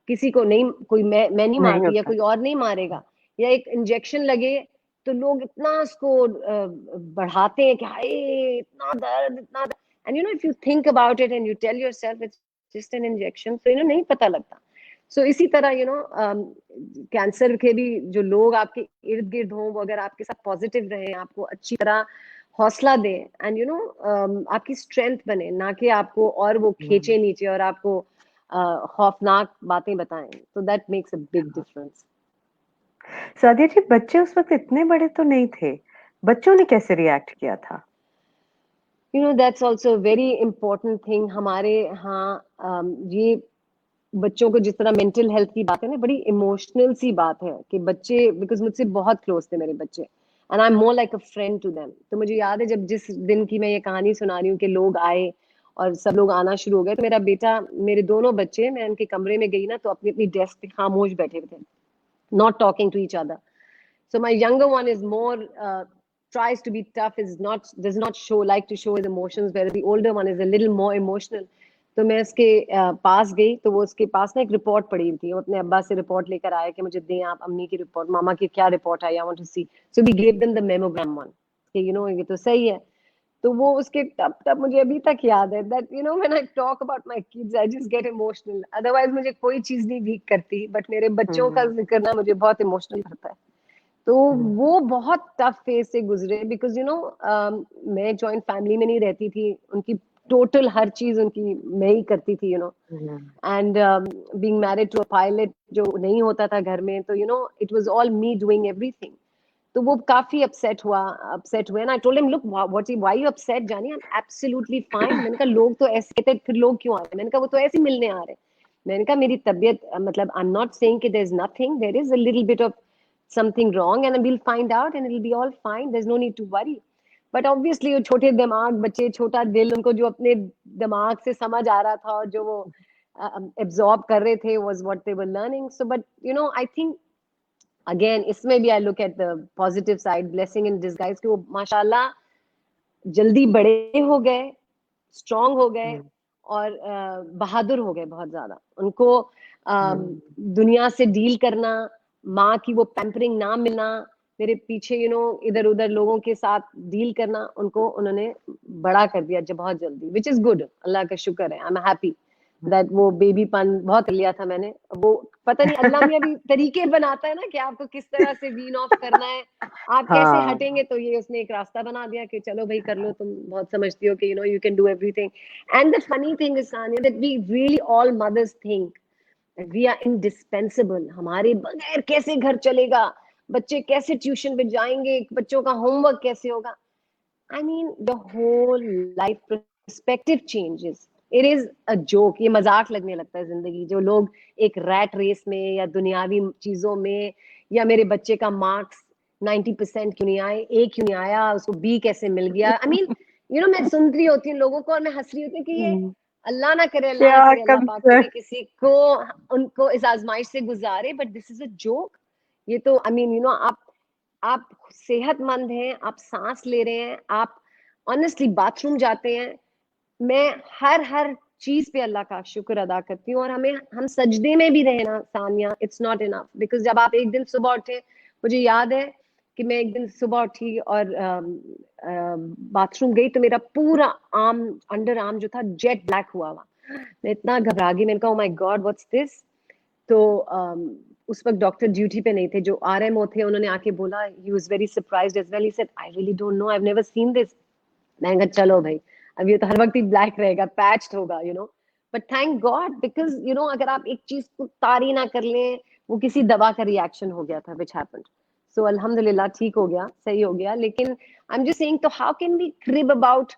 किसी को नहीं, कोई मैं नहीं मारती या कोई और नहीं मारेगा, या एक इंजेक्शन लगे तो लोग इतना उसको बढ़ाते हैं कि हाय इतना दर्द, इतना दर्द. And you know if you think about it and you tell yourself it's just an injection, तो नहीं पता लगता. सो इसी तरह कैंसर के भी जो लोग आपके इर्द गिर्द हों, वो अगर आपके साथ पॉजिटिव रहे, आपको अच्छी तरह हौसला दे, एंड आपकी स्ट्रेंथ बने, ना कि आपको और वो खींचे नीचे और आपको खौफनाक बातें बताएं. तो that makes a big difference. Sadia ji, बच्चे उस वक्त इतने बड़े तो नहीं थे, बच्चों ने कैसे रिएक्ट किया था? That's also very important thing. हमारे यहाँ ये बच्चों को जिस तरह मेंटल हेल्थ की बात है ना, बड़ी इमोशनल सी बात है कि बच्चे, बिकॉज मुझसे बहुत क्लोज थे मेरे बच्चे, and I am more like a friend to them. तो मुझे याद है जब जिस दिन की मैं ये कहानी सुना रही हूँ कि लोग आए और सब लोग आना शुरू हो गए, तो मेरा बेटा, मेरे दोनों बच्चे, मैं उनके कमरे में गई ना तो अपनी अपनी डेस्क पे खामोश बैठे हुए थे, not talking to each other. So my younger one is more tries to be tough, does not like to show his emotions, whereas the older one is a little more emotional. तो मैं उसके पास गई तो वो उसके पास ना एक report पड़ी थी, वो अपने अब्बा से रिपोर्ट लेकर आया कि मुझे दें आप अम्मी की रिपोर्ट, मामा की क्या रिपोर्ट आई, I want to see. So we give them the mammogram one कि ये तो सही है. तो वो उसके टप टप मुझे अभी तक याद है, that when I talk about my kids I just get emotional. Otherwise मुझे कोई चीज नहीं वीक करती, बट मेरे बच्चों का जिक्र ना मुझे बहुत इमोशनल करता है. तो वो बहुत टफ फेज से गुजरे, बिकॉज मैं जॉइंट फैमिली में नहीं रहती थी, उनकी टोटल हर चीज उनकी मैं ही करती थी, and being married to a pilot जो नहीं होता था घर में, तो it was all me doing everything. तो वो काफी अपसेट हुए, and I told him look what why you upset जानी, आई एम एब्सोल्युटली फाइन. मैंने कहा लोग तो ऐसे कहते हैं, फिर लोग क्यों आ रहे हैं? मैंने कहा वो तो ऐसे मिलने आ रहे हैं. मैंने कहा मेरी तबीयत, मतलब आई एम नॉट सेइंग कि there is nothing, there is a little bit of something wrong and we'll find out and it'll be all fine, there's no need to worry. But obviously वो छोटे दिमाग बच्चे, छोटा दिल, उनको जो अपने दिमाग से समझ आ रहा था और जो वो absorb कर रहे थे was what they were learning. So but I think again इसमें भी I look at the positive side, blessing in disguise, कि वो माशाल्लाह जल्दी बड़े हो गए, स्ट्रांग हो गए और बहादुर हो गए बहुत ज्यादा. उनको दुनिया से डील करना, माँ की वो पैम्परिंग ना मिलना, मेरे पीछे इधर उधर लोगों के साथ डील करना, उन्होंने बड़ा कर दिया जब बहुत जल्दी, विच इज गुड. अल्लाह का शुक्र है, आई एम हैप्पी दैट वो बेबीपन बहुत कर लिया था मैंने. वो पता नहीं अल्लाह में अभी तरीके बनाता है ना कि आपको किस तरह से वीन ऑफ करना है, आप कैसे हटेंगे. तो ये उसने एक रास्ता बना दिया कि चलो भाई कर लो, तुम बहुत समझती हो कि you can do everything. And the funny thing is Sania that we really all mothers think we are indispensable. हमारे बगैर कैसे घर चलेगा, बच्चे कैसे ट्यूशन पे जाएंगे, बच्चों का होमवर्क कैसे होगा. I mean, the whole life perspective changes. It is a joke. ये मजाक लगने लगता है जिंदगी. जो लोग एक रैट रेस में या दुनियावी चीजों में, या मेरे बच्चे का मार्क्स 90% क्यों नहीं आए, A क्यों नहीं आया, उसको B कैसे मिल गया. I mean, मैं सुन रही होती हूँ लोगों को और मैं हंस रही होती हूँ कि ये अल्लाह ना करे, अल्लाह पाक करे किसी को उनको इस आजमाइश से गुजारे, but this is a joke. ये तो आई मीन आप सेहतमंद हैं, आप सांस ले रहे हैं, आप ऑनेस्टली बाथरूम जाते हैं. मैं हर चीज पे अल्लाह का शुक्र अदा करती हूँ. और हम सजदे में भी रहे ना Sania, it's not enough. Because जब आप एक दिन सुबह उठे, मुझे याद है कि मैं एक दिन सुबह उठी और बाथरूम गई तो मेरा पूरा अंडर आर्म जो था जेट ब्लैक हुआ हुआ. मैं इतना घबरा गई, मैंने कहा oh my God what's this. तो उस वक्त डॉक्टर ड्यूटी पे नहीं थे, जो आरएमओ थे उन्होंने आके बोला, he was very surprised as well. He said I really don't know, I have never seen this. मैंने कहा चलो भाई, अब ये तो हर वक्त ही ब्लैक रहेगा, पैच्ड होगा, बट थैंक गॉड, बिकॉज अगर आप एक चीज को तारी ना कर ले, वो किसी दवा का रिएक्शन हो गया था विच हैपेंड. सो अल्हम्दुलिल्लाह ठीक हो गया, सही हो गया. लेकिन आई एम जस्ट सेइंग, तो how can we crib about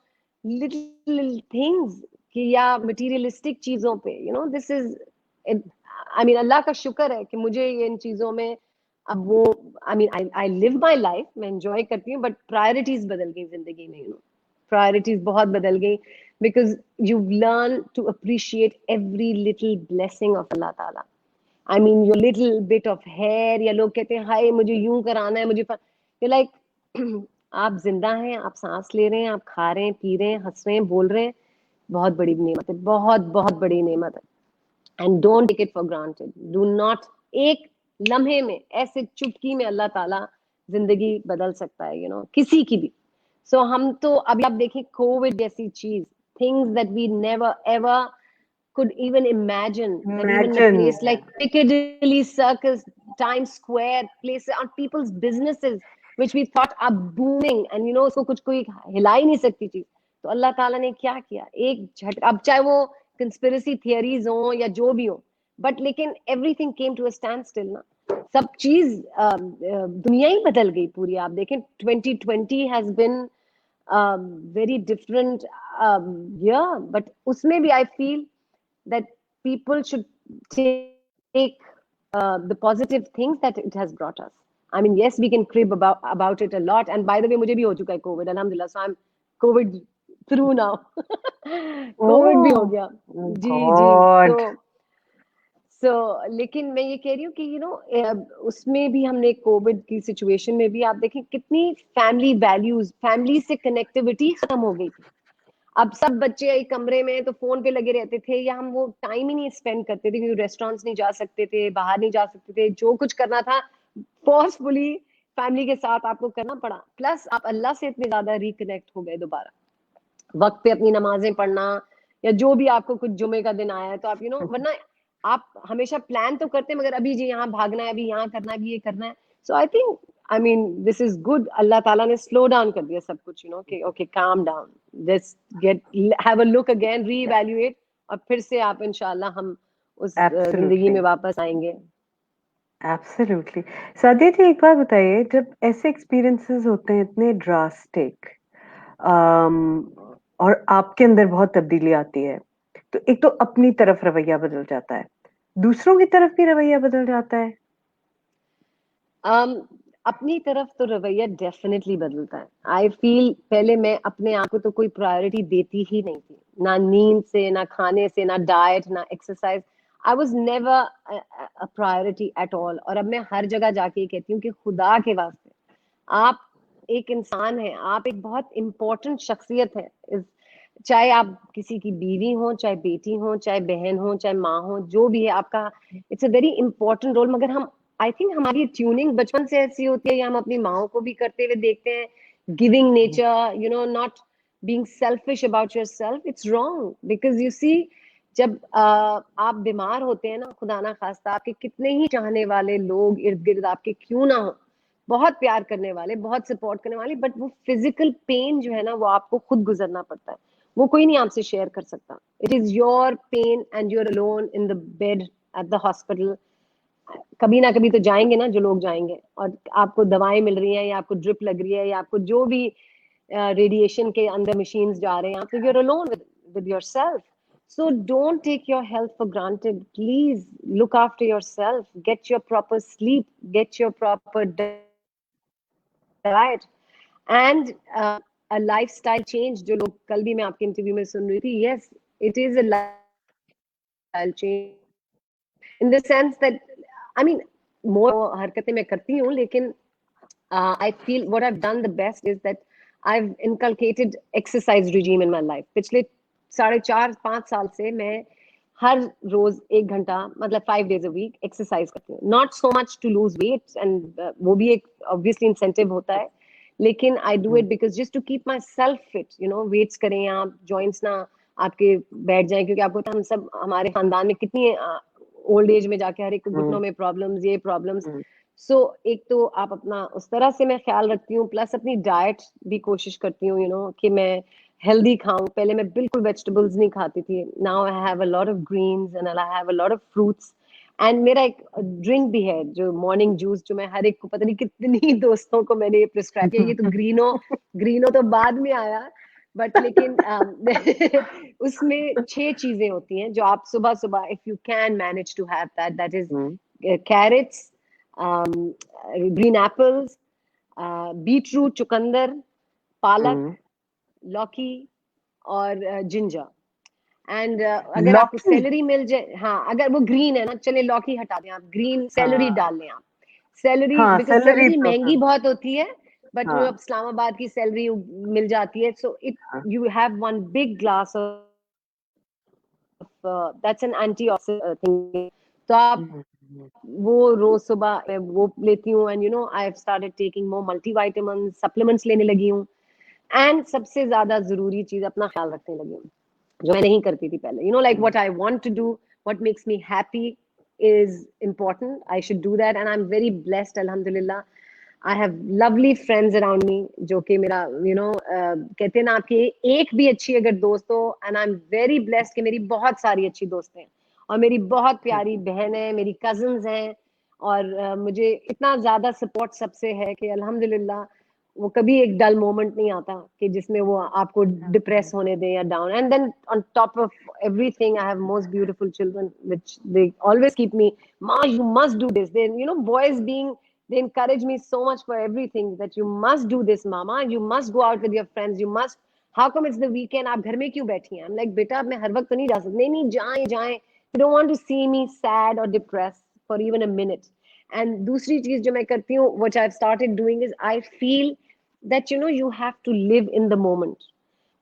little things कि या मटेरियलिस्टिक चीजों पे, this is I mean Allah का शुक्र है कि मुझे ये इन चीजों में अब वो I live my life, मैं enjoy करती हूँ, but priorities बदल गई जिंदगी में, priorities बहुत बदल गई, because you've learned to appreciate every little blessing of Allah Taala. I mean your little bit of hair, या लोग कहते हैं हाय मुझे यूं कराना है, you're like आप जिंदा हैं, आप सांस ले रहे हैं, आप खा रहे हैं, पी रहे हैं, हंस रहे हैं, बोल रहे हैं, बहुत बड़ी नेमत है, बहुत बहुत बड़ी नेमत है. And don't take it for granted. Do not, एक लम्हे में, ऐसे चुटकी में अल्लाह ताला जिंदगी बदल सकता है, किसी की भी. So हम तो अभी आप देखें कोविड जैसी चीज, things that we never ever could even imagine, that even a place like Piccadilly Circus, Times Square, places on people's businesses which we thought are booming, and उसको कुछ कोई हिला ही नहीं सकती चीज, तो अल्लाह ताला ने क्या किया, एक झटका. अब चाहे वो कंस्पिरेसी थियरीज हो या जो भी हो, बट लेकिन everything came to a stand still ना. सब चीज दुनिया ही बदल गई पूरी. आप देखें 2020 has been very different year, but उसमें भी I feel that people should take the positive things that it has brought us. I mean, yes, we can crib about it a lot. And by the way, मुझे भी हो चुका है COVID, alhamdulillah. So I'm COVID through now. COVID भी हो गया. जी. So लेकिन मैं ये कह रही हूँ कि उसमें भी हमने कोविड की सिचुएशन में भी आप देखें कितनी फैमिली वैल्यूज, फैमिली से कनेक्टिविटी खत्म हो गई थी. अब सब बच्चे एक कमरे में तो फोन पे लगे रहते थे, या हम वो टाइम ही नहीं स्पेंड करते थे, क्योंकि रेस्टोरेंट्स नहीं जा सकते थे, बाहर नहीं जा सकते थे, जो कुछ करना था फोर्सफुली फैमिली के साथ आपको करना पड़ा. प्लस आप अल्लाह से इतने ज्यादा रिकनेक्ट हो गए दोबारा, वक्त पे अपनी नमाजें पढ़ना, या जो भी आपको कुछ जुमे का दिन आया है तो आप वरना आप हमेशा प्लान तो करते हैं, मगर अभी जी यहाँ भागना है, अभी यहाँ करना है, अभी ये करना है. So I think this is good. अल्लाह ताला ने स्लो डाउन कर दिया सब कुछ, कि okay calm down, let's have a look again, re-evaluate, और फिर से आप इंशाल्लाह हम उस जिंदगी में वापस आएंगे. एब्सोल्युटली. सादिया जी, एक बात बताइए, जब ऐसे एक्सपीरियंसेस होते हैं इतने ड्रास्टिक, और आपके अंदर बहुत तब्दीली आती है, तो एक तो अपनी तरफ रवैया बदल जाता है, दूसरों की तरफ भी रवैया बदल जाता है. अपनी तरफ तो रवैया डेफिनेटली बदलता है. आई फील पहले मैं अपने आप को तो कोई प्रायोरिटी देती ही नहीं थी, ना नींद से, ना खाने से, ना डाइट, ना exercise. I was never a priority at all. और अब मैं हर जगह जाके कहती हूँ कि खुदा के वास्ते आप एक इंसान है, आप एक बहुत इंपॉर्टेंट शख्सियत है. चाहे आप किसी की बीवी हो, चाहे बेटी हो, चाहे बहन हो, चाहे माँ हो, जो भी है आपका, it's a very important role. मगर हम आई थिंक हमारी ट्यूनिंग बचपन से ऐसी होती है, या हम अपनी माओ को भी करते हुए देखते हैं, giving nature, not being selfish about yourself. It's wrong, because you see जब आप बीमार होते हैं ना, खुदा ना खास्ता, आपके कितने ही चाहने वाले लोग इर्द गिर्द आपके क्यों ना हो, बहुत प्यार करने वाले, बहुत सपोर्ट करने वाले, बट वो फिजिकल पेन जो है ना, वो आपको खुद गुजरना पड़ता है, वो कोई नहीं आपसे शेयर कर सकता. It is your pain and you're alone in the bed at the hospital. कभी ना कभी तो जाएंगे ना जो लोग जाएंगे, और आपको दवाएं मिल रही हैं, या आपको ड्रिप लग रही है, या आपको जो भी रेडिएशन के अंदर मशीन्स जा रहे हैं, तो your alone with yourself. So don't take your health for granted. Please look after yourself. Get your proper sleep. Get your proper diet. And a lifestyle change. जो लोग कल भी मैं आपके इंटरव्यू में सुन रही थी. Yes, it is a lifestyle change. In the sense that, I mean, more हरकतें मैं करती हूँ, लेकिन I feel what I've done the best is that I've inculcated exercise regime in my life. पिछले 4.5 साल से मैं हर रोज 1 घंटा, मतलब 5 days a week एक्सरसाइज करती हूँ. Not so much to lose weight, and वो भी एक ऑब्वियसली इंसेंटिव होता है, लेकिन I do it because just to keep myself fit. Weights करें आप, जॉइंट्स ना आपके बैठ जाए, क्योंकि आपको हम सब, हमारे खानदान में कितनी ओल्ड एज में जाके हर एक घुटनों में प्रॉब्लम्स, ये प्रॉब्लम्स. सो एक तो आप अपना उस तरह से मैं ख्याल रखती हूँ, प्लस अपनी डाइट भी कोशिश करती हूँ कि मैं हेल्दी खाऊं. पहले मैं बिल्कुल वेजिटेबल्स नहीं खाती थी. Now I have a lot of greens and I have a lot of fruits. And मेरा एक ड्रिंक भी है, जो मॉर्निंग जूस, जो मैं हर एक को, पता नहीं कितनी दोस्तों को मैंने ये प्रिस्क्राइब किया. ये तो ग्रीनो तो बाद में आया, बट लेकिन उसमें 6 चीजें होती हैं जो आप सुबह सुबह, if you can manage to have that is carrots, green apples, beetroot, चुकंदर, पालक, लौकी और जिंजर। एंड अगर आपको लौकी? सेलरी मिल जाए, हाँ अगर वो ग्रीन है ना, चले लौकी हटा दें, आप ग्रीन सेलरी हाँ डाल लें आप। सेलरी, हाँ, बिकॉज सैलरी सेलरी तो महंगी हाँ बहुत होती है, बट वो हाँ अब इस्लामाबाद की सेलरी मिल जाती है, सो इट हाँ। You have one big glass of that's an antioxidant thing. तो आप वो रोज सुबह मैं वो लेती हूँ, and you no I have started taking more multivitamin supplements लेने लगी हूँ। एंड सबसे ज्यादा जरूरी चीज, अपना ख्याल रखने लगी हूँ, जो मैं नहीं करती थी पहले। You know like what I want to do, what makes me happy is important. I should do that, and I'm very blessed, alhamdulillah. I have lovely friends around me, जो कि मेरा कहते हैं ना, आपकी एक भी अच्छी अगर दोस्त हो, and I'm very blessed कि मेरी बहुत सारी अच्छी दोस्त हैं, और मेरी बहुत प्यारी बहन है, मेरी cousins हैं, और मुझे इतना ज्यादा सपोर्ट सबसे है कि अल्हम्दुलिल्लाह वो कभी एक डल मोमेंट नहीं आता कि जिसमें वो आपको डिप्रेस होने दे या down. And then on top of everything, I have most beautiful children which they always keep me, ma you must do this, then boys being, they encourage me so much for everything, that you must do this mama, you must go out with your friends, you must, how come it's the weekend, आप घर में क्यों बैठी हैं? I'm like, बेटा अब मैं हर वक्त तो नहीं जा सकती। नहीं नहीं, जाएं जाएं, you don't want to see me sad or depressed for even a minute. And दूसरी चीज जो मैं करती हूँ, which I've started doing, is I feel that you have to live in the moment.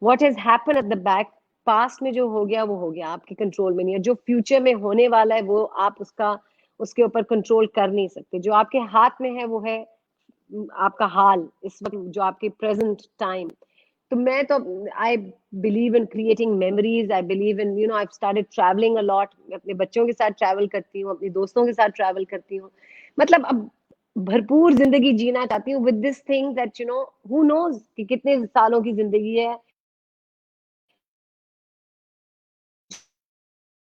What has happened at the back, past में जो हो गया वो हो गया, आपके कंट्रोल में नहीं है। जो फ्यूचर में होने वाला है वो आप उसके ऊपर कंट्रोल कर नहीं सकते। जो आपके हाथ में है वो है आपका हाल इस वक्त, जो आपके प्रेजेंट टाइम। तो मैं तो, I believe in creating memories, I believe in, I started travelling a lot. मैं अपने बच्चों के साथ ट्रैवल करती हूँ, अपने दोस्तों के साथ ट्रैवल करती हूँ। मतलब अब भरपूर जिंदगी जीना चाहती हूँ, with this thing that who knows कि कितने सालों की जिंदगी है।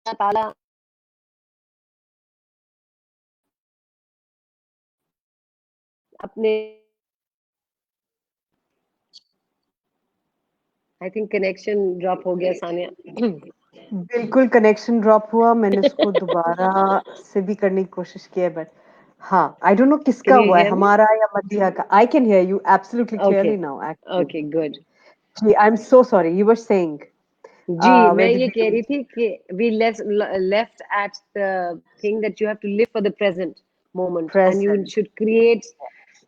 ताला अपने, आई थिंक कनेक्शन ड्रॉप हो गया सानिया। बिल्कुल कनेक्शन ड्रॉप हुआ, मैंने उसको दोबारा से भी करने की कोशिश की है, बट हाँ, आई डोंट नो किसका Can you हुआ है, hear me? हमारा या मदिया का। I can hear you absolutely clearly Okay. Now actually. Okay, good. जी, I am so sorry, you were saying जी, मैं वेयर ये डिड कह यू? रही थी कि we left at the thing that you have to live for the present moment, and you present. should create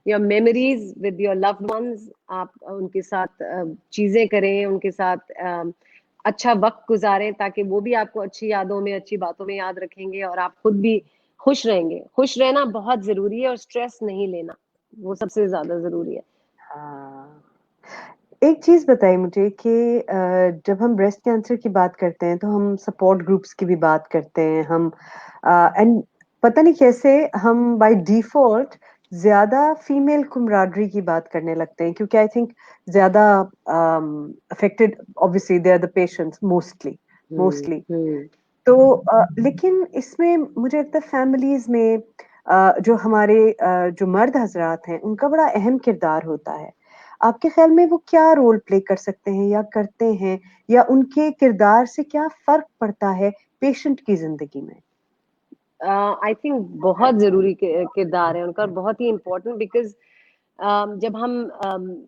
your memories with your loved ones. आप उनके साथ चीजें करें, उनके साथ अच्छा वक्त गुजारें, ताकि वो भी आपको अच्छी यादों में, अच्छी बातों में याद रखेंगे, और आप खुद भी खुश रहेंगे। खुश रहना बहुत जरूरी है, और स्ट्रेस नहीं लेना, वो सबसे ज्यादा जरूरी है। हाँ, एक चीज बताइए मुझे कि जब हम ब्रेस्ट कैंसर की बात करते हैं तो हम सपोर्ट ग्रुप्स की भी बात करते हैं, हम एंड पता नहीं कैसे हम बाय डिफॉल्ट ज्यादा फीमेल कुमराडरी की बात करने लगते हैं, क्योंकि आई थिंक ज्यादा affected obviously they are the patients mostly. Hmm. तो लेकिन इसमें मुझे लगता है फैमिलीज में जो हमारे जो मर्द हजरात हैं उनका बड़ा अहम किरदार होता है। आपके ख्याल में वो क्या रोल प्ले कर सकते हैं या करते हैं, या उनके किरदार से क्या फर्क पड़ता है पेशेंट की जिंदगी में? आई थिंक बहुत जरूरी किरदार है उनका, बहुत ही इम्पोर्टेंट, बिकॉज जब हम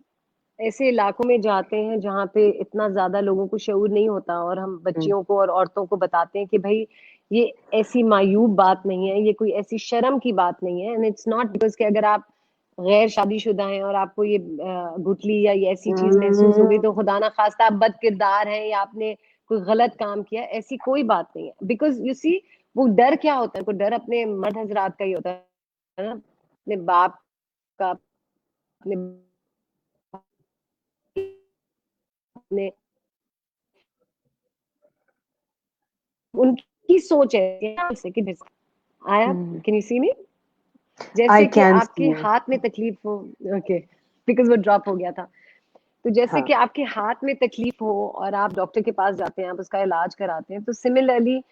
ऐसे इलाकों में जाते हैं जहाँ पे इतना ज्यादा लोगों को शऊर नहीं होता, और हम बच्चियों को और औरतों को बताते हैं कि भाई ये ऐसी मायूब बात नहीं है, ये कोई ऐसी शर्म की बात नहीं है। एंड इट्स नॉट बिकॉज कि अगर आप गैर शादीशुदा हैं और आपको ये गुठली या ये ऐसी चीज महसूस हो गई, तो खुदा ना खास्ता आप बद किरदार हैं या आपने कोई गलत काम किया, ऐसी कोई बात नहीं है। बिकॉज यू सी, वो डर क्या होता है, को डर अपने मर्द हजरात का ही होता है ना, अपने बाप का, अपने अपने उनकी सोच है कि आया, कैन यू सी मी? आई जैसे कि कैन आपके सी यू। हाथ में तकलीफ हो, ओके, बिकॉज वो ड्रॉप हो गया था। तो जैसे हाँ। कि आपके हाथ में तकलीफ हो और आप डॉक्टर के पास जाते हैं, आप उसका इलाज कराते हैं, तो सिमिलरली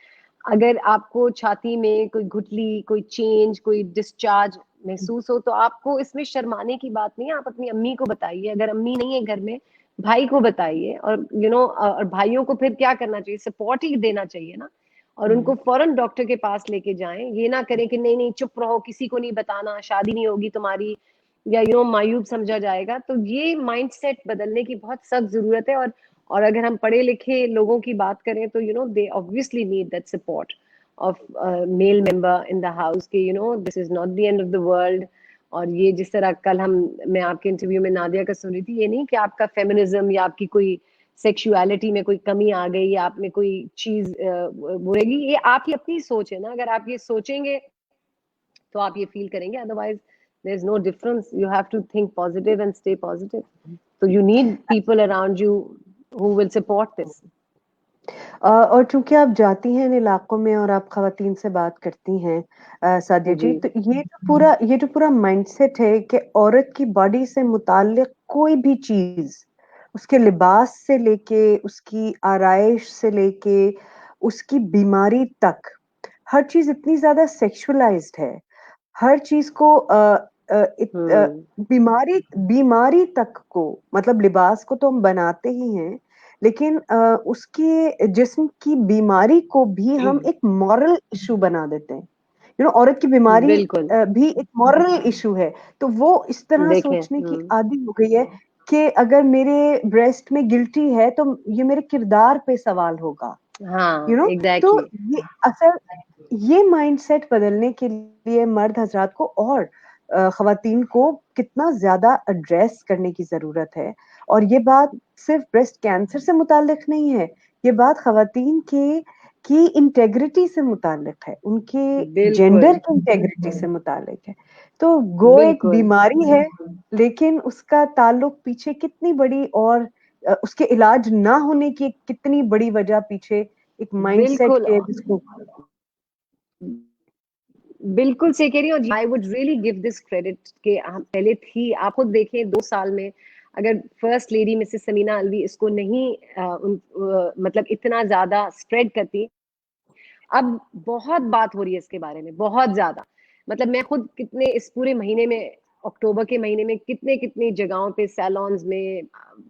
अगर आपको छाती में कोई गुठली, कोई चेंज, कोई डिस्चार्ज महसूस हो, तो आपको इसमें शर्माने की बात नहीं है। आप अपनी अम्मी को बताइए, अगर अम्मी नहीं है घर में, भाई को बताइए, और और भाइयों को फिर क्या करना चाहिए, सपोर्ट ही देना चाहिए ना, और उनको फौरन डॉक्टर के पास लेके जाएं। ये ना करें कि नहीं नहीं चुप रहो, किसी को नहीं बताना, शादी नहीं होगी तुम्हारी, या मायूब समझा जाएगा। तो ये माइंडसेट बदलने की बहुत सख्त जरूरत है। और अगर हम पढ़े लिखे लोगों की बात करें तो they obviously need that support of male member in the house, कि this is not the end of the world. और ये जिस तरह कल मैं आपके इंटरव्यू में नादिया का सुन रही थी, ये नहीं कि आपका फेमिनिज्म या आपकी कोई सेक्सुअलिटी में कोई कमी आ गई या आप में कोई चीज बुरेगी, ये आपकी अपनी सोच है ना। अगर आप ये सोचेंगे तो आप ये फील करेंगे, otherwise there is no difference. You have to think positive and stay positive. तो you need people around you who will support this. और चूंकि आप जाती हैं इन इलाकों में और आप खवातीन से बात करती हैं सादिया जी, तो ये जो पूरा माइंडसेट है कि औरत की बॉडी से मुताल्लिक कोई भी चीज, उसके लिबास से लेके उसकी आराइश से लेके उसकी बीमारी तक, हर चीज इतनी ज्यादा सेक्सुअलाइज्ड है। हर चीज को बीमारी तक को, मतलब लिबास को तो हम बनाते ही हैं, लेकिन उसके जिस्म की बीमारी को भी हम एक मॉरल इशू बना देते हैं। औरत की बीमारी भी एक मॉरल इशू है। तो वो इस तरह सोचने की आदी हो गई है कि अगर मेरे ब्रेस्ट में गिल्टी है तो ये मेरे किरदार पे सवाल होगा। तो ये माइंडसेट बदलने के लिए मर्द हजरात को और खवातीन को कितना ज्यादा एड्रेस करने की जरूरत है। और ये बात सिर्फ ब्रेस्ट कैंसर से मुतालिक नहीं है, ये बात खवातीन की इंटेग्रिटी से मुतालिक है, उनके जेंडर की इंटेग्रिटी से मुतालिक है। तो गो एक बीमारी है, लेकिन उसका ताल्लुक पीछे कितनी बड़ी, और उसके इलाज ना होने की कितनी बड़ी वजह पीछे एक माइंडसेट के जिसको बिल्कुल सही कह रही हूँ। I would really give this credit कि हम पहले थी, आप खुद देखें 2 साल में अगर first lady Mrs Samina Alvi इसको नहीं मतलब इतना ज्यादा स्प्रेड करती। अब बहुत बात हो रही है इसके बारे में, बहुत ज्यादा। मतलब मैं खुद कितने इस पूरे महीने में, अक्टूबर के महीने में, कितने कितनी जगहों पे, सैलॉन्स में,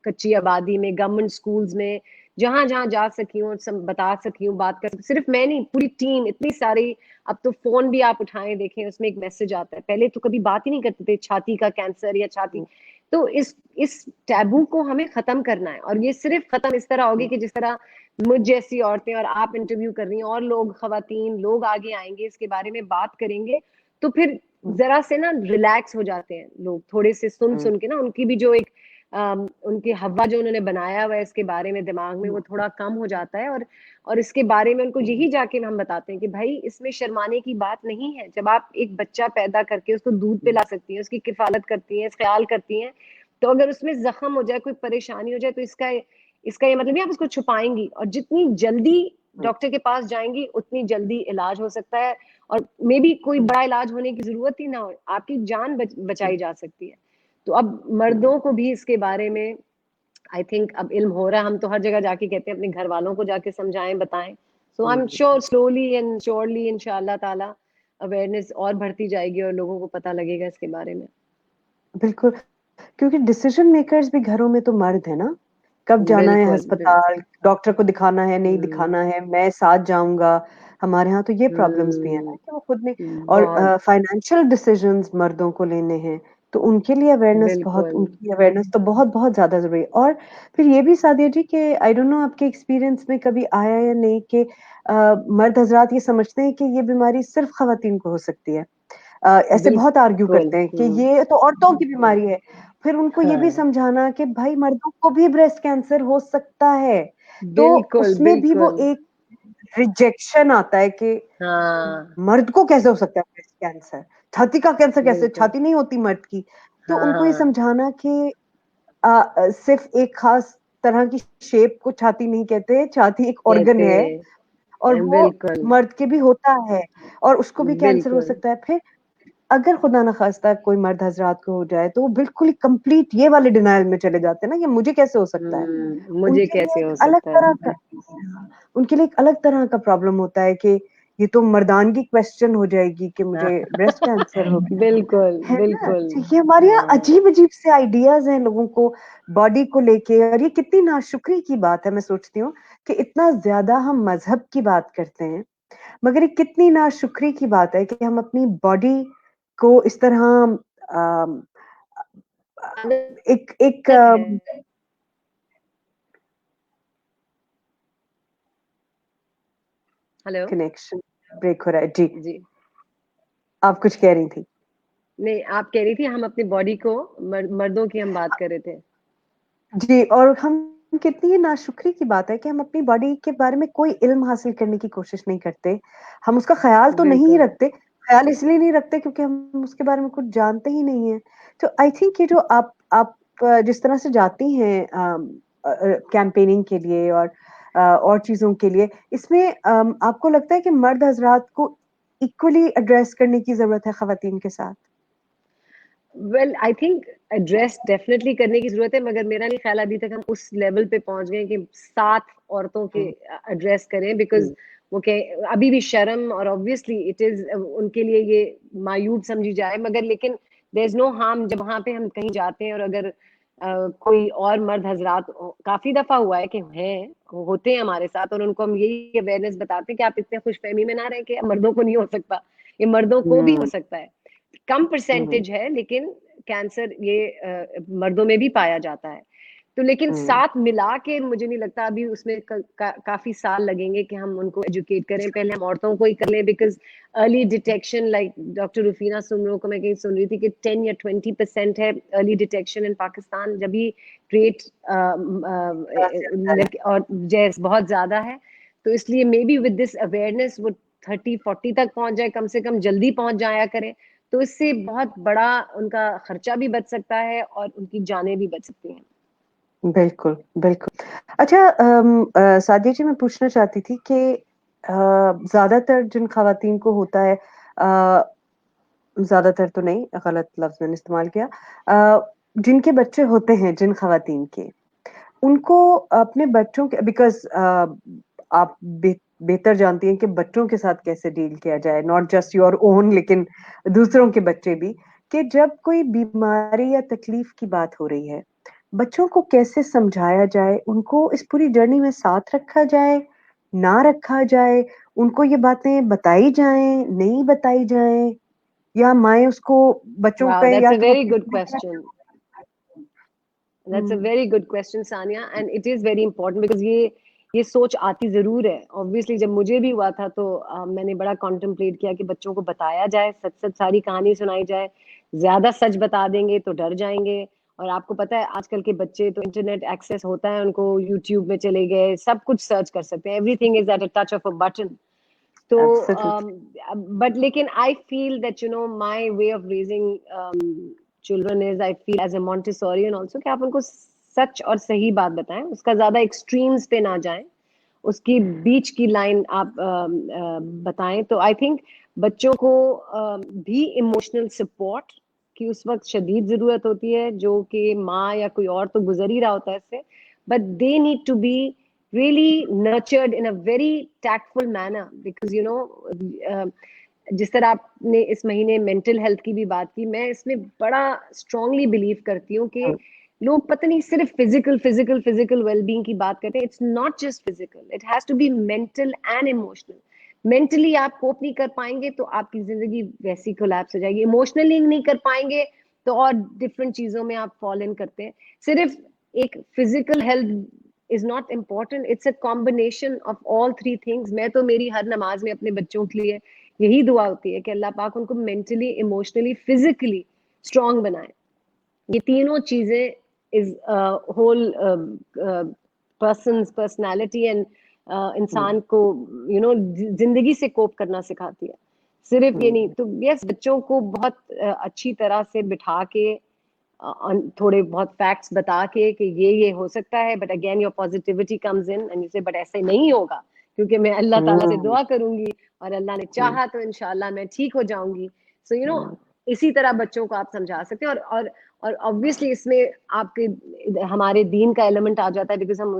कच्ची आबादी में, गवर्नमेंट स्कूल्स में, जहां जहां जा सकी हूँ, सब बता सकी हूँ, बात कर सकी। सिर्फ मैं नहीं, पूरी टीम इतनी सारी। अब तो फोन भी आप उठाएं देखें, उसमें एक मैसेज आता है। पहले तो कभी बात ही नहीं करते थे छाती का कैंसर या छाती। तो इस टैबू को हमें खत्म करना है। और ये सिर्फ खत्म इस तरह होगी कि जिस तरह मुझ जैसी औरतें और आप इंटरव्यू कर रही हैं, और लोग, खवातीन लोग आगे आएंगे, इसके बारे में बात करेंगे, तो फिर जरा से ना रिलैक्स हो जाते हैं लोग, थोड़े से सुन के ना, उनकी भी जो एक उनकी हवा जो उन्होंने बनाया हुआ है इसके बारे में दिमाग में, वो थोड़ा कम हो जाता है। और इसके बारे में उनको यही जाके हम बताते हैं कि भाई इसमें शर्माने की बात नहीं है। जब आप एक बच्चा पैदा करके उसको दूध पिला सकती हैं, उसकी किफालत करती हैं, ख्याल करती हैं, तो अगर उसमें जख्म हो जाए, कोई परेशानी हो जाए, तो इसका ये मतलब नहीं आप उसको छुपाएंगी। और जितनी जल्दी डॉक्टर के पास जाएंगी उतनी जल्दी इलाज हो सकता है, और मे बी कोई बड़ा इलाज होने की जरूरत ही ना हो, आपकी जान बचाई जा सकती है। तो अब मर्दों को भी इसके बारे में आई थिंक अब इल्म हो रहा है। हम तो हर जगह जाके कहते हैं अपने घर वालों को जाके समझाएं, बताएं। So I am sure slowly and surely इंशाल्लाह ताला अवेयरनेस और बढ़ती जाएगी और लोगों को पता लगेगा इसके बारे में। बिल्कुल, क्योंकि डिसीजन मेकर्स भी घरों में तो मर्द है ना। कब जाना है अस्पताल, डॉक्टर को दिखाना है, नहीं दिखाना है, मैं साथ जाऊंगा। हमारे यहाँ तो ये प्रॉब्लम्स भी है ना कि वो खुद ने, और फाइनेंशियल डिसीजंस मर्दों को लेने हैं, तो उनके लिए उनकी अवेयरनेस तो बहुत बहुत ज्यादा जरूरी है। और फिर ये भी सादिया जी कि आई डोंट नो आपके एक्सपीरियंस में कभी आया या नहीं कि मर्द हजरात ये समझते हैं कि ये बीमारी सिर्फ खवातीन को हो सकती है। ऐसे बहुत आर्ग्यू करते हैं कि ये तो औरतों की बीमारी है। फिर उनको ये भी समझाना कि भाई मर्दों को भी ब्रेस्ट कैंसर हो सकता है। तो उसमें भी वो एक रिजेक्शन आता है कि मर्द को कैसे हो सकता है ब्रेस्ट कैंसर, छाती का कैंसर कैसे, छाती नहीं होती मर्द की। तो उनको ये समझाना कि सिर्फ एक खास तरह की शेप को छाती नहीं कहते, छाती एक ऑर्गन है और वो मर्द के भी होता है और उसको भी कैंसर हो सकता है। फिर अगर खुदा न खास्ता कोई मर्द हजरात को हो जाए तो वो बिल्कुल ही कंप्लीट ये वाले डिनायल में चले जाते हैं ना कि मुझे कैसे हो सकता है। मुझे कैसे हो सकता है। उनके लिए एक अलग तरह का प्रॉब्लम होता है कि ये तो मर्दानगी क्वेश्चन हो जाएगी कि मुझे ब्रेस्ट कैंसर हो गया, बिल्कुल है ना? बिल्कुल। तो ये हमारे यहाँ अजीब अजीब से आइडियाज हैं लोगों को बॉडी को लेके, और ये कितनी नाशुक्री की बात है। मैं सोचती हूँ कि इतना ज्यादा हम मजहब की बात करते हैं, मगर ये कितनी नाशुक्री की बात है कि हम अपनी बॉडी को इस तरह अम, एक एक आदत है। हेलो कनेक्शन ब्रेक हो रहा है जी। जी। आप कुछ कह रही थी? नहीं, आप कह रही थी हम अपनी बॉडी को, मर्दों की हम बात कर रहे थे। जी, और हम कितनी ये नाशुक्री की बात है कि हम अपनी बॉडी के बारे में कोई इल्म हासिल करने की कोशिश नहीं करते। हम उसका ख़्याल तो नहीं ही बिल्कुल रखते, ख़्याल इसलिए नहीं रखते क्योंकि हम उसके बारे में कुछ जानते ही नहीं हैं। तो आई थिंक ये जो आप जिस तरह से जाती हैं कैंपेनिंग के लिए और चीज़ों के लिए, इसमें आपको लगता है कि मर्द हज़रात को इक्वली एड्रेस करने की ज़रूरत है ख़वातीन के साथ? Well I think address definitely करने की जरूरत है, मगर मेरा नहीं ख्याल अभी तक हम उस लेवल पे पहुंच गए कि 7 औरतों के हुँ, एड्रेस करें, बिकॉज हुँ, वो कह अभी भी शर्म, और ऑब्वियसली इट इज उनके लिए ये मायूब समझी जाए, मगर लेकिन देयर इज नो हार्म जब वहां पे हम कहीं जाते हैं और अगर कोई और मर्द हजरात, काफी दफा हुआ है कि हैं होते हैं हमारे साथ, और उनको हम यही अवेयरनेस बताते हैं कि आप इतने खुशफहमी में ना रहें कि मर्दों को नहीं हो सकता, ये मर्दों को भी हो हुँ, सकता है। कम हुँ, परसेंटेज है, लेकिन कैंसर ये मर्दों में भी पाया जाता है। तो लेकिन हुँ। साथ मिला के मुझे नहीं लगता अभी उसमें काफी साल लगेंगे कि हम उनको एजुकेट करें। पहले हम औरतों को ही कर लें, because early detection, like doctor Rufina Soomro को मैं कहीं सुन रही थी कि 10 या 20% है अर्ली डिटेक्शन इन पाकिस्तान, जब भी रेट बहुत ज़्यादा है। और जैस बहुत ज्यादा है। तो इसलिए may be with this awareness वो 30-40 तक पहुंच जाए, कम से कम जल्दी पहुंच जाया करें, तो इससे बहुत बड़ा उनका खर्चा भी बच सकता है और उनकी जानें भी बच सकती हैं। बिल्कुल, बिल्कुल। अच्छा सादिया जी, मैं पूछना चाहती थी कि ज़्यादातर जिन ख़वातीन को होता है, ज़्यादातर तो नहीं, गलत लफ्ज़ मैंने इस्तेमाल किया। जिनके बच्चे होते हैं, जिन ख़वातीन के, उनको अपने बच्चों के बिकॉज़ आप बेहतर जानती हैं कि बच्चों के साथ कैसे डील किया जाए, नॉट जस्ट योर ओन, लेकिन दूसरों के बच्चे भी, कि जब कोई बीमारी या तकलीफ की बात हो रही है, बच्चों को कैसे समझाया जाए, उनको इस पूरी जर्नी में साथ रखा जाए, ना रखा जाए, उनको ये बातें बताई जाएँ, नहीं बताई जाएँ, या माएँ उसको बच्चों वाओ, पे दैट्स या अ तो वो वेरी गुड किसी भी तरह। Question. That's a hmm, very good question Sania, and it is very important, because ये सोच आती जरूर है। ऑब्वियसली जब मुझे भी हुआ था तो मैंने बड़ा कॉन्टेम्पलेट किया कि बच्चों को बताया जाए, सच सच सारी कहानी सुनाई जाए। ज्यादा सच बता देंगे तो डर जाएंगे, और आपको पता है आजकल के बच्चे तो इंटरनेट एक्सेस होता है उनको, यूट्यूब में चले गए, सब कुछ सर्च कर सकते हैं, everything is at a touch of a button. तो एब्सोल्यूटली। बट लेकिन I feel that my way of raising children is, I feel as a Montessorian also, कि आप उनको सच और सही बात बताएं, उसका ज्यादा एक्सट्रीम्स पे ना जाएं, उसकी बीच की लाइन आप बताएं। तो आई थिंक बच्चों को भी इमोशनल सपोर्ट की उस वक्त शदीद जरूरत होती है, जो कि माँ या कोई और तो गुजर ही रहा होता है इससे, but they need to be really nurtured in a very tactful manner, because जिस तरह आपने इस महीने मेंटल हेल्थ की भी बात की, मैं इसमें बड़ा स्ट्रांगली बिलीव करती हूँ कि लोग पता नहीं सिर्फ फिजिकल फिजिकल फिजिकल वेलबींग की बात करते हैं। It's not just physical, it has to be mental and emotional. Mentally आप कोप नहीं कर पाएंगे तो आपकी जिंदगी वैसी कोलैप्स हो जाएगी, इमोशनली नहीं कर पाएंगे तो और डिफरेंट चीजों में आप फॉल इन करते हैं। सिर्फ एक physical health is not important, it's a combination of all three things। मैं तो मेरी हर नमाज में अपने बच्चों के लिए यही दुआ होती है कि अल्लाह पाक उनको मेंटली, इमोशनली, फिजिकली स्ट्रांग बनाए। ये तीनों चीजें is whole person's personality and इंसान को जिंदगी से कोप करना सिखाती है, सिर्फ ये नहीं। तो यस, बच्चों को बहुत अच्छी तरह से बिठा के थोड़े बहुत फैक्ट्स बता के कि ये हो सकता है, but again your positivity comes in and you से बट ऐसे नहीं होगा, क्योंकि मैं अल्लाह ताला से दुआ करूंगी और अल्लाह ने चाहा तो इंशाल्लाह मैं ठीक हो जाऊंगी। सो इसी तरह बच्चों को आप समझा सकते हैं। और ऑब्वियसली इसमें आपके हमारे दीन का एलिमेंट आ जाता है, बिकॉज हम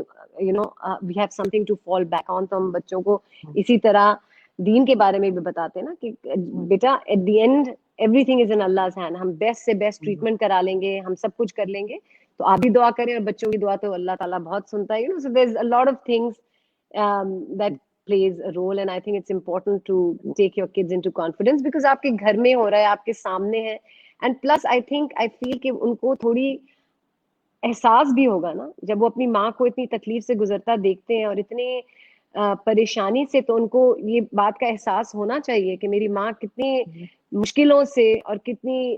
we have something to fall back on, तो हम बच्चों को इसी तरह दीन के बारे में भी बताते हैं ना कि बेटा at the end everything is in अल्लाह's हैंड, हम बेस्ट से बेस्ट ट्रीटमेंट करा लेंगे, हम सब कुछ कर लेंगे, तो आप भी दुआ करें और बच्चों की दुआ तो अल्लाह ताला बहुत सुनता है, so there is a lot of things that plays a role, and I think it's important to take your kids into confidence because आपके घर में हो रहा है, आपके सामने है, and plus I feel कि उनको थोड़ी एहसास भी होगा ना जब वो अपनी माँ को इतनी तकलीफ से गुजरता देखते हैं और इतने परेशानी से, तो उनको ये बात का एहसास होना चाहिए कि मेरी माँ कितनी मुश्किलों से और कितनी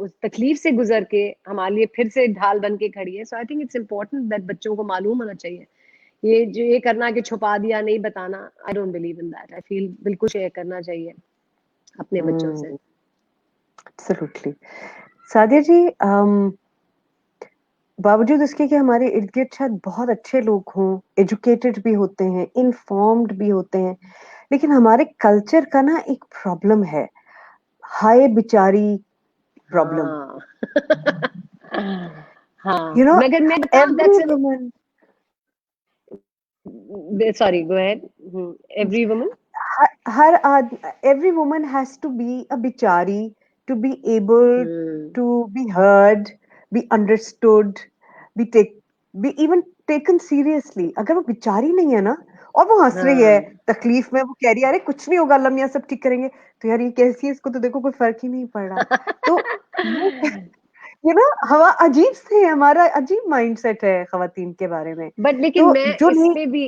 उस तकलीफ से गुजर के हमारे लिए फिर से ढाल बन के खड़ी है। So I think it's important that बच्चों को मालूम होना चाहिए। ये जो ये करना कि छुपा दिया, नहीं बताना, I don't believe in that. I feel बिल्कुल शेयर करना चाहिए अपने बच्चों से। एब्सोल्युटली। सादिया जी, बावजूद इसके कि हमारे इर्द गिर्द शायद बहुत अच्छे लोग हों, एजुकेटेड भी होते हैं, इन्फॉर्म्ड भी होते हैं, लेकिन हमारे कल्चर का ना एक प्रॉब्लम है, हाय बिचारी प्रॉब्लम। हाँ, You know, मगर मैं बताऊं, every woman, sorry, go ahead. Every woman, every woman has to be a bichari to be able to be heard, be understood, be even taken seriously. अगर वो बिचारी नहीं है ना और वो हंस रही है तकलीफ में, वो कह रही है अरे कुछ नहीं होगा, अल्लाह मियां सब ठीक करेंगे, तो यार ये कैसी है, इसको तो देखो कोई फर्क ही नहीं पड़ रहा। तो ये ना हवा अजीब से हमारा अजीब माइंडसेट है खवातीन के बारे में। बट लेकिन तो मैं जो इस नहीं पे भी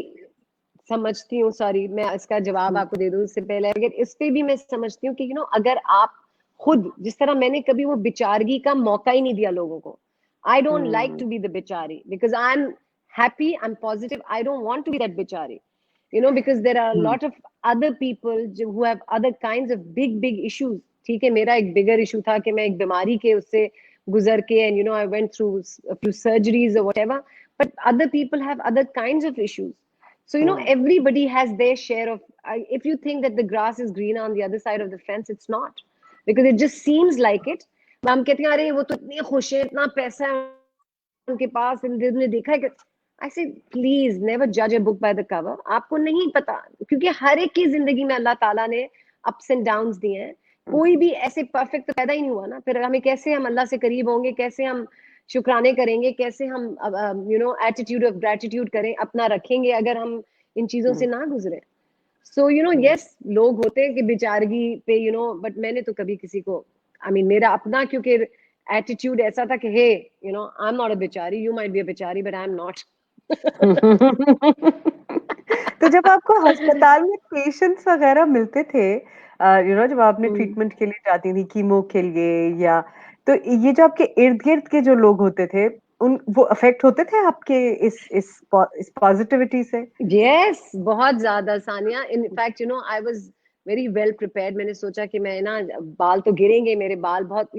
समझती हूँ, सॉरी मैं इसका जवाब आपको दे दूं उससे पहले, अगर इस पे भी मैं समझती हूँ कि अगर आप खुद जिस तरह मैंने कभी वो बिचारगी का मौका ही नहीं दिया लोगों को, I don't like to be the बिचारी because I am happy, I am positive, I don't want to be that बिचारी, because there are a lot of other people who have other kinds of big issues. ठीक है, मेरा एक बिगर issue था कि मैं एक बीमारी के उससे गुजर के, and I went through a few surgeries or whatever, but other people have other kinds of issues. So, everybody has their share of, if you think that the grass is greener on the other side of the fence, it's not. Because it just seems like it. हम कहते हैं अरे वो तो इतने खुश है, इतना पैसा है उनके पास, ने देखा है कि I say please never judge a book by the cover. आपको नहीं पता, क्योंकि हर एक की जिंदगी में अल्लाह ताला ने ups and downs दिए हैं। कोई भी ऐसे परफेक्ट तो पैदा ही नहीं हुआ ना, फिर हमें कैसे हम अल्लाह से करीब होंगे, कैसे हम शुक्राने करेंगे, कैसे हम एटीट्यूड ऑफ ग्रेटिट्यूड करें, अपना रखेंगे अगर हम इन चीजों से ना गुजरे। सो यस, लोग होते हैं कि बेचारगी पे बट मैंने तो कभी किसी को मेरा अपना क्योंकि एटीट्यूड ऐसा था कि हे आई एम नॉट अ बेचारी, यू माइट बी अ बेचारी बट आई एम नॉट। तो जब आपको अस्पताल में पेशेंट्स वगैरह मिलते थे, जब आपने ट्रीटमेंट के लिए जाती थी, कीमो के लिए, या तो ये जो आपके इर्द गिर्द के जो लोग होते थे, वो अफेक्ट होते थे आपके इस पॉजिटिविटी से? यस, बहुत ज्यादा Sania. In fact I was very well prepared. मैंने सोचा कि मैं ना, बाल तो गिरेंगे मेरे, बाल बहुत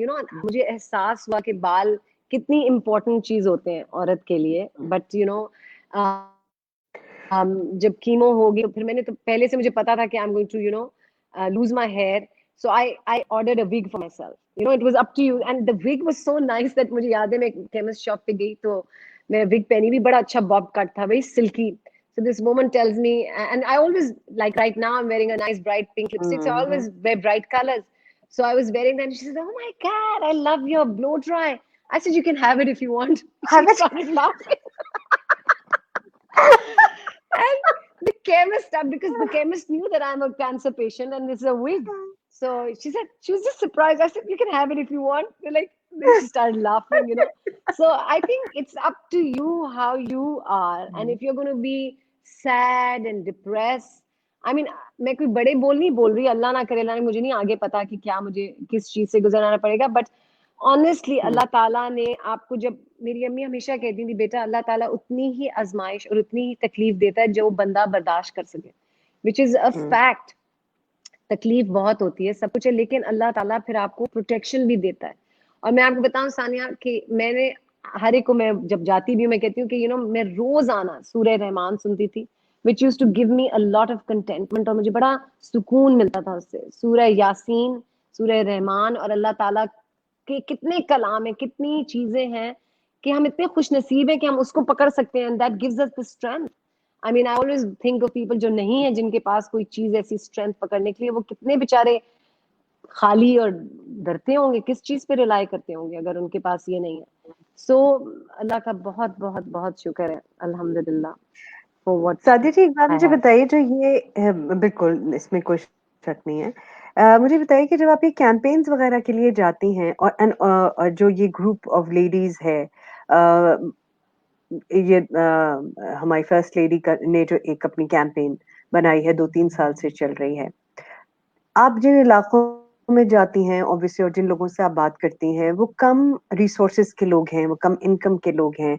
मुझे एहसास हुआ कि बाल कितनी इम्पोर्टेंट चीज होते हैं औरत के लिए। बट जब कीमो होगी तो फिर मैंने तो पहले से मुझे पता था कि I am going to lose my hair, so I ordered a wig for myself. It was up to you, and the wig was so nice that मुझे याद है मैं केमिस्ट शॉप पे गई तो मैं विग पहनी भी, बड़ा अच्छा बॉब कट था, very silky. So this woman tells me, and I always, like right now I'm wearing a nice bright pink lipstick, so I always wear bright colors. So I was wearing that and she said, oh my God, I love your blow dry. I said, you can have it if you want. She started laughing. And the chemist, because the chemist knew that I'm a cancer patient and it's a wig. So she said, she was just surprised. I said, you can have it if you want. They're like, then she started laughing. So I think it's up to you how you are. And if you're going to be sad and depressed, मैं कोई बड़े बोल नहीं बोल रही, अल्लाह ना करे, अल्लाह ने मुझे नहीं आगे पता कि क्या मुझे किस चीज से गुजरना पड़ेगा, बट ऑनेस्टली अल्लाह ताला ने आपको, जब मेरी अम्मी हमेशा कहती थी बेटा अल्लाह ताला उतनी ही आजमाइश और उतनी ही तकलीफ देता है जो बंदा बर्दाश्त कर सके, विच इज अ फैक्ट। तकलीफ बहुत होती है, सब कुछ है, लेकिन अल्लाह ताला फिर आपको प्रोटेक्शन भी देता है। और मैं आपको बताऊं सानिया कि मैंने हर एक को, मैं जब जाती भी हूँ मैं कहती हूँ कि मैं रोज आना सूरह रहमान सुनती थी, which used to give me a lot of contentment, और मुझे बड़ा सुकून मिलता था उससे। सूरह यासीन, सूरह रहमान, और अल्लाह ताला के कितने कलाम है, कितनी चीजें हैं कि हम इतने खुश नसीब हैं कि हम उसको पकड़ सकते हैं, and that gives us the strength. I mean I always think of people जो नहीं है, जिनके पास कोई चीज ऐसी स्ट्रेंथ पकड़ने के लिए, वो कितने बेचारे खाली और डरते होंगे, किस चीज पे रिलाई करते होंगे अगर उनके पास ये नहीं है। सो अल्लाह का बहुत बहुत बहुत शुक्र है, अल्हम्दुलिल्लाह, फॉर व्हाट सादिया जी, एक बात आई मुझे हैव। बताइए, जो ये बिल्कुल इसमें कोई शक नहीं है, मुझे बताइए कि जब आप ये कैंपेन्स वगैरह के लिए जाती हैं और जो ये ग्रुप ऑफ लेडीज है, ये हमारी फर्स्ट लेडी ने जो एक अपनी कैंपेन बनाई है 2-3 साल से चल रही है, आप जिन इलाकों में जाती हैं ऑब्वियसली और जिन लोगों से आप बात करती हैं वो कम रिसोर्सेज के लोग हैं, वो कम इनकम के लोग हैं,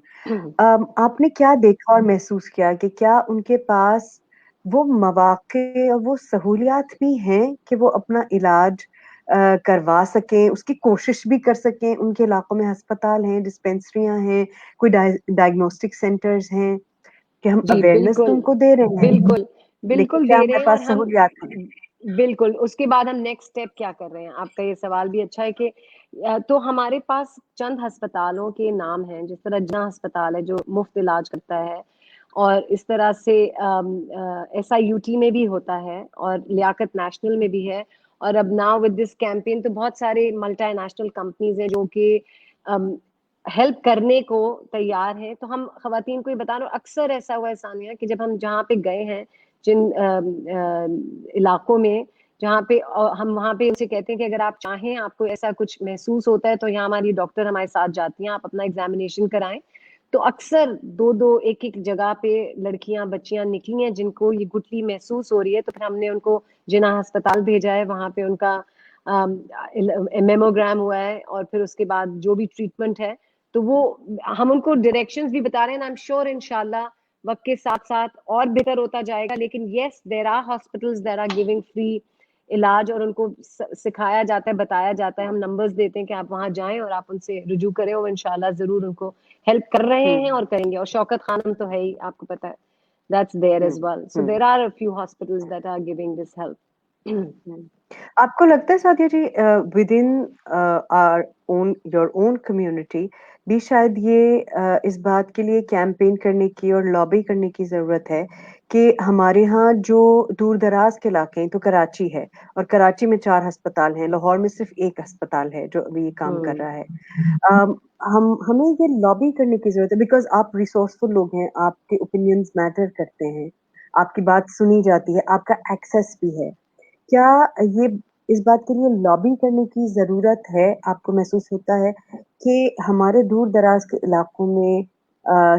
आपने क्या देखा और महसूस किया कि क्या उनके पास वो मौके और वो सहूलियात भी हैं कि वो अपना इलाज करवा सकें, उसकी कोशिश भी कर सकें? उनके इलाकों में अस्पताल हैं, डिस्पेंसरियां हैं, कोई डायग्नोस्टिक सेंटर्स हैं कि हम जी अवेयरनेस तो बिल्कुल, उनको दे रहे हैं, बिल्कुल, लेकिन बिल्कुल क्या दे रहे हमारे हैं। और पास हम सहूलियात हैं? बिल्कुल उसके बाद हम नेक्स्ट स्टेप क्या कर रहे हैं, आपका ये सवाल भी अच्छा है कि तो हमारे पास चंद अस्पतालों के नाम हैं, जिस तरह जना अस्पताल है जो मुफ्त इलाज करता है, और इस तरह से SIUT में भी होता है, और लियाकत नेशनल में भी है, और अब नाउ विद दिस कैंपेन तो बहुत सारे मल्टीनेशनल कंपनीज हैं जो कि हेल्प करने को तैयार हैं। तो हम खवातीन को ये बता रहे हैं, अक्सर ऐसा हुआ है सानिया कि जब हम जहाँ पे गए हैं, जिन इलाकों में जहाँ पे हम वहाँ पे उनसे कहते हैं कि अगर आप चाहें, आपको ऐसा कुछ महसूस होता है, तो यहाँ हमारी डॉक्टर हमारे साथ जाती हैं, आप अपना एग्जामिनेशन कराएं। तो अक्सर 2-2 एक-एक जगह पे लड़कियां बच्चियां निकली हैं जिनको ये गुठली महसूस हो रही है, तो फिर हमने उनको जिना अस्पताल भेजा है, वहां पे उनका मेमोग्राम हुआ है, और फिर उसके बाद जो भी ट्रीटमेंट है, तो वो हम उनको डायरेक्शंस भी बता रहे हैं। आई एम श्योर इंशाल्लाह वक्त के साथ साथ और बेहतर होता जाएगा, लेकिन yes there are hospitals that are giving free इलाज, और उनको सिखाया जाता है, बताया जाता है, हम नंबर्स देते हैं कि आप वहां जाएं और आप उनसे रुजू करें, और इंशाल्लाह जरूर उनको हेल्प कर रहे हैं और करेंगे। और शौकत खानम तो है ही, आपको पता है, that's there as well. So there are a few hospitals that are giving this help. आपको लगता है Sadia ji, with in our own your own community भी शायद ये इस बात के लिए कैंपेन करने की और लॉबी करने की जरूरत है कि हमारे यहाँ जो दूर दराज के इलाके हैं, तो कराची है और कराची में 4 अस्पताल हैं, लाहौर में सिर्फ 1 अस्पताल है जो अभी ये काम कर रहा है। हमें ये लॉबी करने की जरूरत है, बिकॉज आप रिसोर्सफुल लोग हैं, आपके ओपिनियंस मैटर करते हैं, आपकी बात सुनी जाती है, आपका एक्सेस भी है। क्या ये इस बात के लिए लॉबी करने की ज़रूरत है? आपको महसूस होता है कि हमारे दूर-दराज के इलाकों में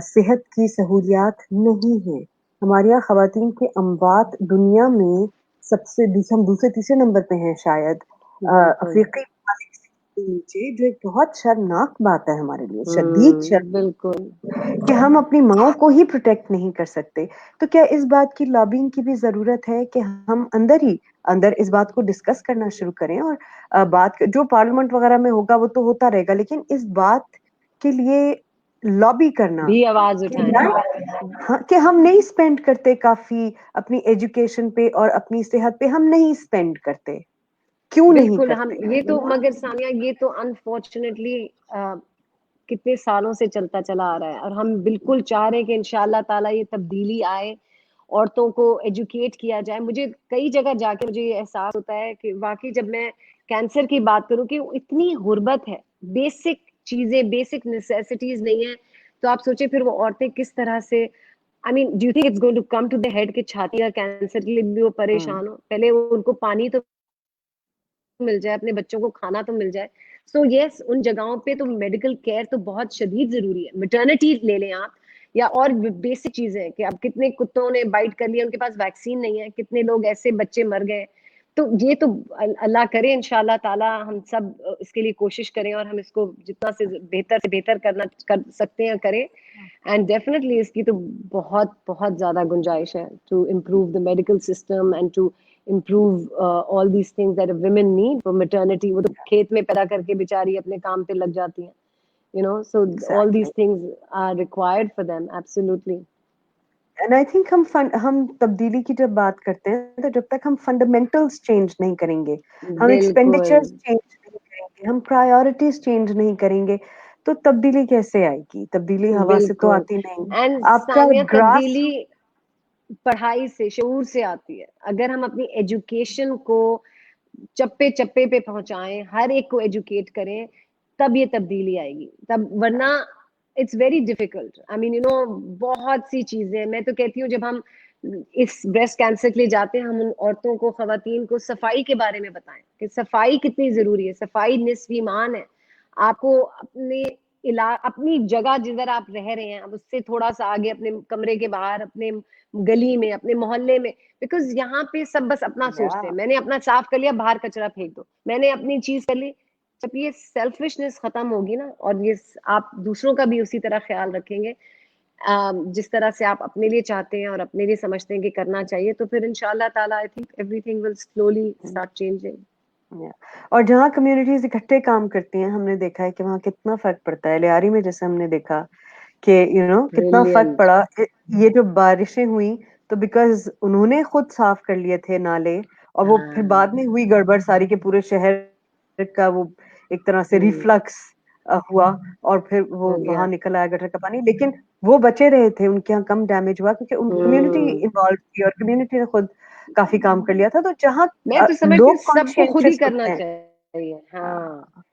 सेहत की सहूलियात नहीं हैं। हमारे यहाँ ख़वातीन के अमवात दुनिया में हम दूसरे-तीसरे नंबर पे हैं शायद, बिल्कुल, अफ़्रीकी ममालिक के नीचे, जो एक बहुत शर्मनाक बात है हमारे लिए, शदीद बिल्कुल, कि हम अपनी माँओं को ही प्रोटेक्ट नहीं कर सकते। तो क्या इस बात की लॉबिंग की भी ज़रूरत है कि हम अंदर इस बात को डिस्कस करना शुरू करें और बात जो पार्लियामेंट वगैरह में होगा वो तो होता रहेगा, लेकिन इस बात के लिए लॉबी करना भी आवाज कि उठाएं। हाँ, कि हम नहीं स्पेंड करते काफ़ी अपनी एजुकेशन पे और अपनी सेहत पे हम नहीं स्पेंड करते। क्यों नहीं बिल्कुल, हम करते? ये तो, मगर सानिया ये तो अनफॉर्चुनेटली कितने सालों से चलता चला आ रहा है, और हम बिल्कुल चाह रहे हैं कि इंशाल्लाह ताला ये तब्दीली आए, औरतों को एजुकेट किया जाए। मुझे कई जगह जाके मुझे ये एहसास होता है कि वाकई जब मैं कैंसर की बात करूं कि इतनी गुर्बत है, बेसिक चीजें, बेसिक नेसेसिटीज नहीं है, तो आप सोचिए फिर वो औरतें किस तरह से, I mean do you think it's going to come to the head कि छाती का कैंसर के लिए भी वो हुँ, परेशान हो? पहले उनको पानी तो मिल जाए, अपने बच्चों को खाना तो मिल जाए। सो यस, उन जगहों पे तो मेडिकल केयर तो बहुत शदीद जरूरी है। मैटरनिटी ले लें आप, या और बेसिक चीजें कि अब कितने कुत्तों ने बाइट कर लिया, उनके पास वैक्सीन नहीं है, कितने लोग ऐसे बच्चे मर गए। तो ये तो अल्लाह करे इंशाल्लाह ताला हम सब इसके लिए कोशिश करें, और हम इसको जितना से बेहतर करना कर सकते हैं करें। एंड डेफिनेटली इसकी तो बहुत बहुत ज्यादा गुंजाइश है to improve the medical system and to improve all these things that women need for maternity। वो तो खेत में पैदा करके बेचारी अपने काम पे लग जाती हैं, you know, so all exactly. these things are required for them, absolutely। And I think हम तब्दीली की जब बात करते हैं, तो जब तक हम फंडामेंटल्स चेंज नहीं करेंगे, हम बिल्कुल, एक्सपेंडिचर्स चेंज नहीं करेंगे, हम प्रायोरिटीज चेंज नहीं करेंगे, तो तब्दीली कैसे आएगी? तब्दीली हवा से तो बिल्कुल। आती नहीं। एंड आपका सानिया ग्रास तब्दीली, पढ़ाई से, शऊर से आती है। अगर हम अपनी एजुकेशन को चप्पे चप्पे पे पहुंचाएं, हर एक को एजुकेट करें, तब ये तब्दीली आएगी। तब वरना it's very difficult. I mean बहुत सी चीजें, मैं तो कहती हूँ जब हम इस ब्रेस्ट कैंसर के लिए जाते हैं, हम उन औरतों को, खवातीन को सफाई के बारे में बताएं कि सफाई कितनी जरूरी है। सफाई निस्फ ईमान है। आपको अपनी जगह जिधर आप रह रहे हैं, अब उससे थोड़ा सा आगे, अपने कमरे के बाहर, अपने गली में, अपने मोहल्ले में, बिकॉज यहाँ पे सब बस अपना सोचते हैं। मैंने अपना साफ कर लिया, बाहर कचरा फेंक दो, मैंने अपनी चीज कर ली। जब ये सेल्फिशनेस खत्म होगी ना, और ये आप दूसरों का भी उसी तरह ख्याल रखेंगे, जिस तरह से आप अपने लिए चाहते हैं और अपने लिए समझते हैं कि करना चाहिए, तो फिर इंशाल्लाह ताला I think everything will slowly start changing. और जहाँ कम्युनिटीज इकट्ठे काम करती हैं, हमने देखा है कि वहाँ कितना फर्क पड़ता है। लियारी में जैसे हमने देखा कि कितना फर्क पड़ा। ये जो बारिशें हुई तो बिकॉज उन्होंने खुद साफ कर लिए थे नाले, और वो फिर बाद में हुई गड़बड़ सारी के पूरे शहर का वो एक तरह से रिफ्लक्स हुआ, और फिर वो वहां निकल आया गटर का पानी। लेकिन वो बचे रहे थे, उनके यहाँ कम डैमेज हुआ क्योंकि कम्युनिटी इन्वॉल्व थी और कम्युनिटी ने खुद काफी काम कर लिया था। तो जहाँ मैं तो समझती हूँ लोग सबको खुद ही कॉन्शियस करना होते हैं, चाहिए। हाँ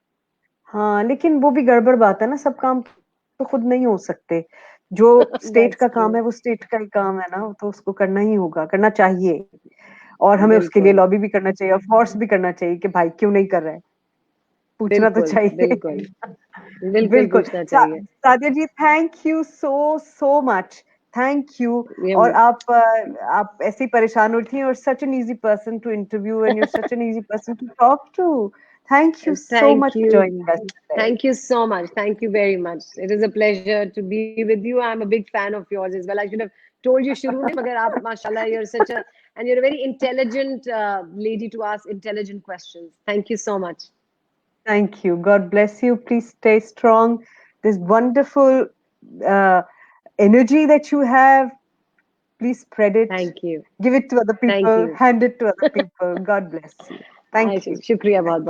हाँ, लेकिन वो भी गड़बड़ बात है ना, सब काम तो खुद नहीं हो सकते। जो स्टेट दैट्स का ट्रू। काम है वो स्टेट का ही काम है ना, तो उसको करना ही होगा, करना चाहिए। और हमें उसके लिए बिल्कुल लॉबी भी करना चाहिए और फोर्स भी करना चाहिए कि भाई क्यों नहीं कर रहा है, पूछना तो बिल्कुल चाहिए। बिल्कुल बिल्कुल बिल्कुल। पूछना चाहिए। Sadia ji, thank you so much, thank you. और आप ऐसे ही परेशान हो रही हैं, और such an easy person to interview and you such an easy person to talk to. Thank you so Thank much for you. Joining us today. Thank you so much. Thank you very much. It is a pleasure to be with you. I'm a big fan of yours as well. I should have told you शुरू में, मगर आप माशाल्लाह, you're such a, and you're a very intelligent lady to ask intelligent questions. Thank you so much. Thank you. God bless you. Please stay strong. This wonderful uh, energy that you have, please spread it. Thank you. Give it to other Thank people. you. Hand it to other people. God bless you. Thank you. शुक्रिया बहुत बहुत।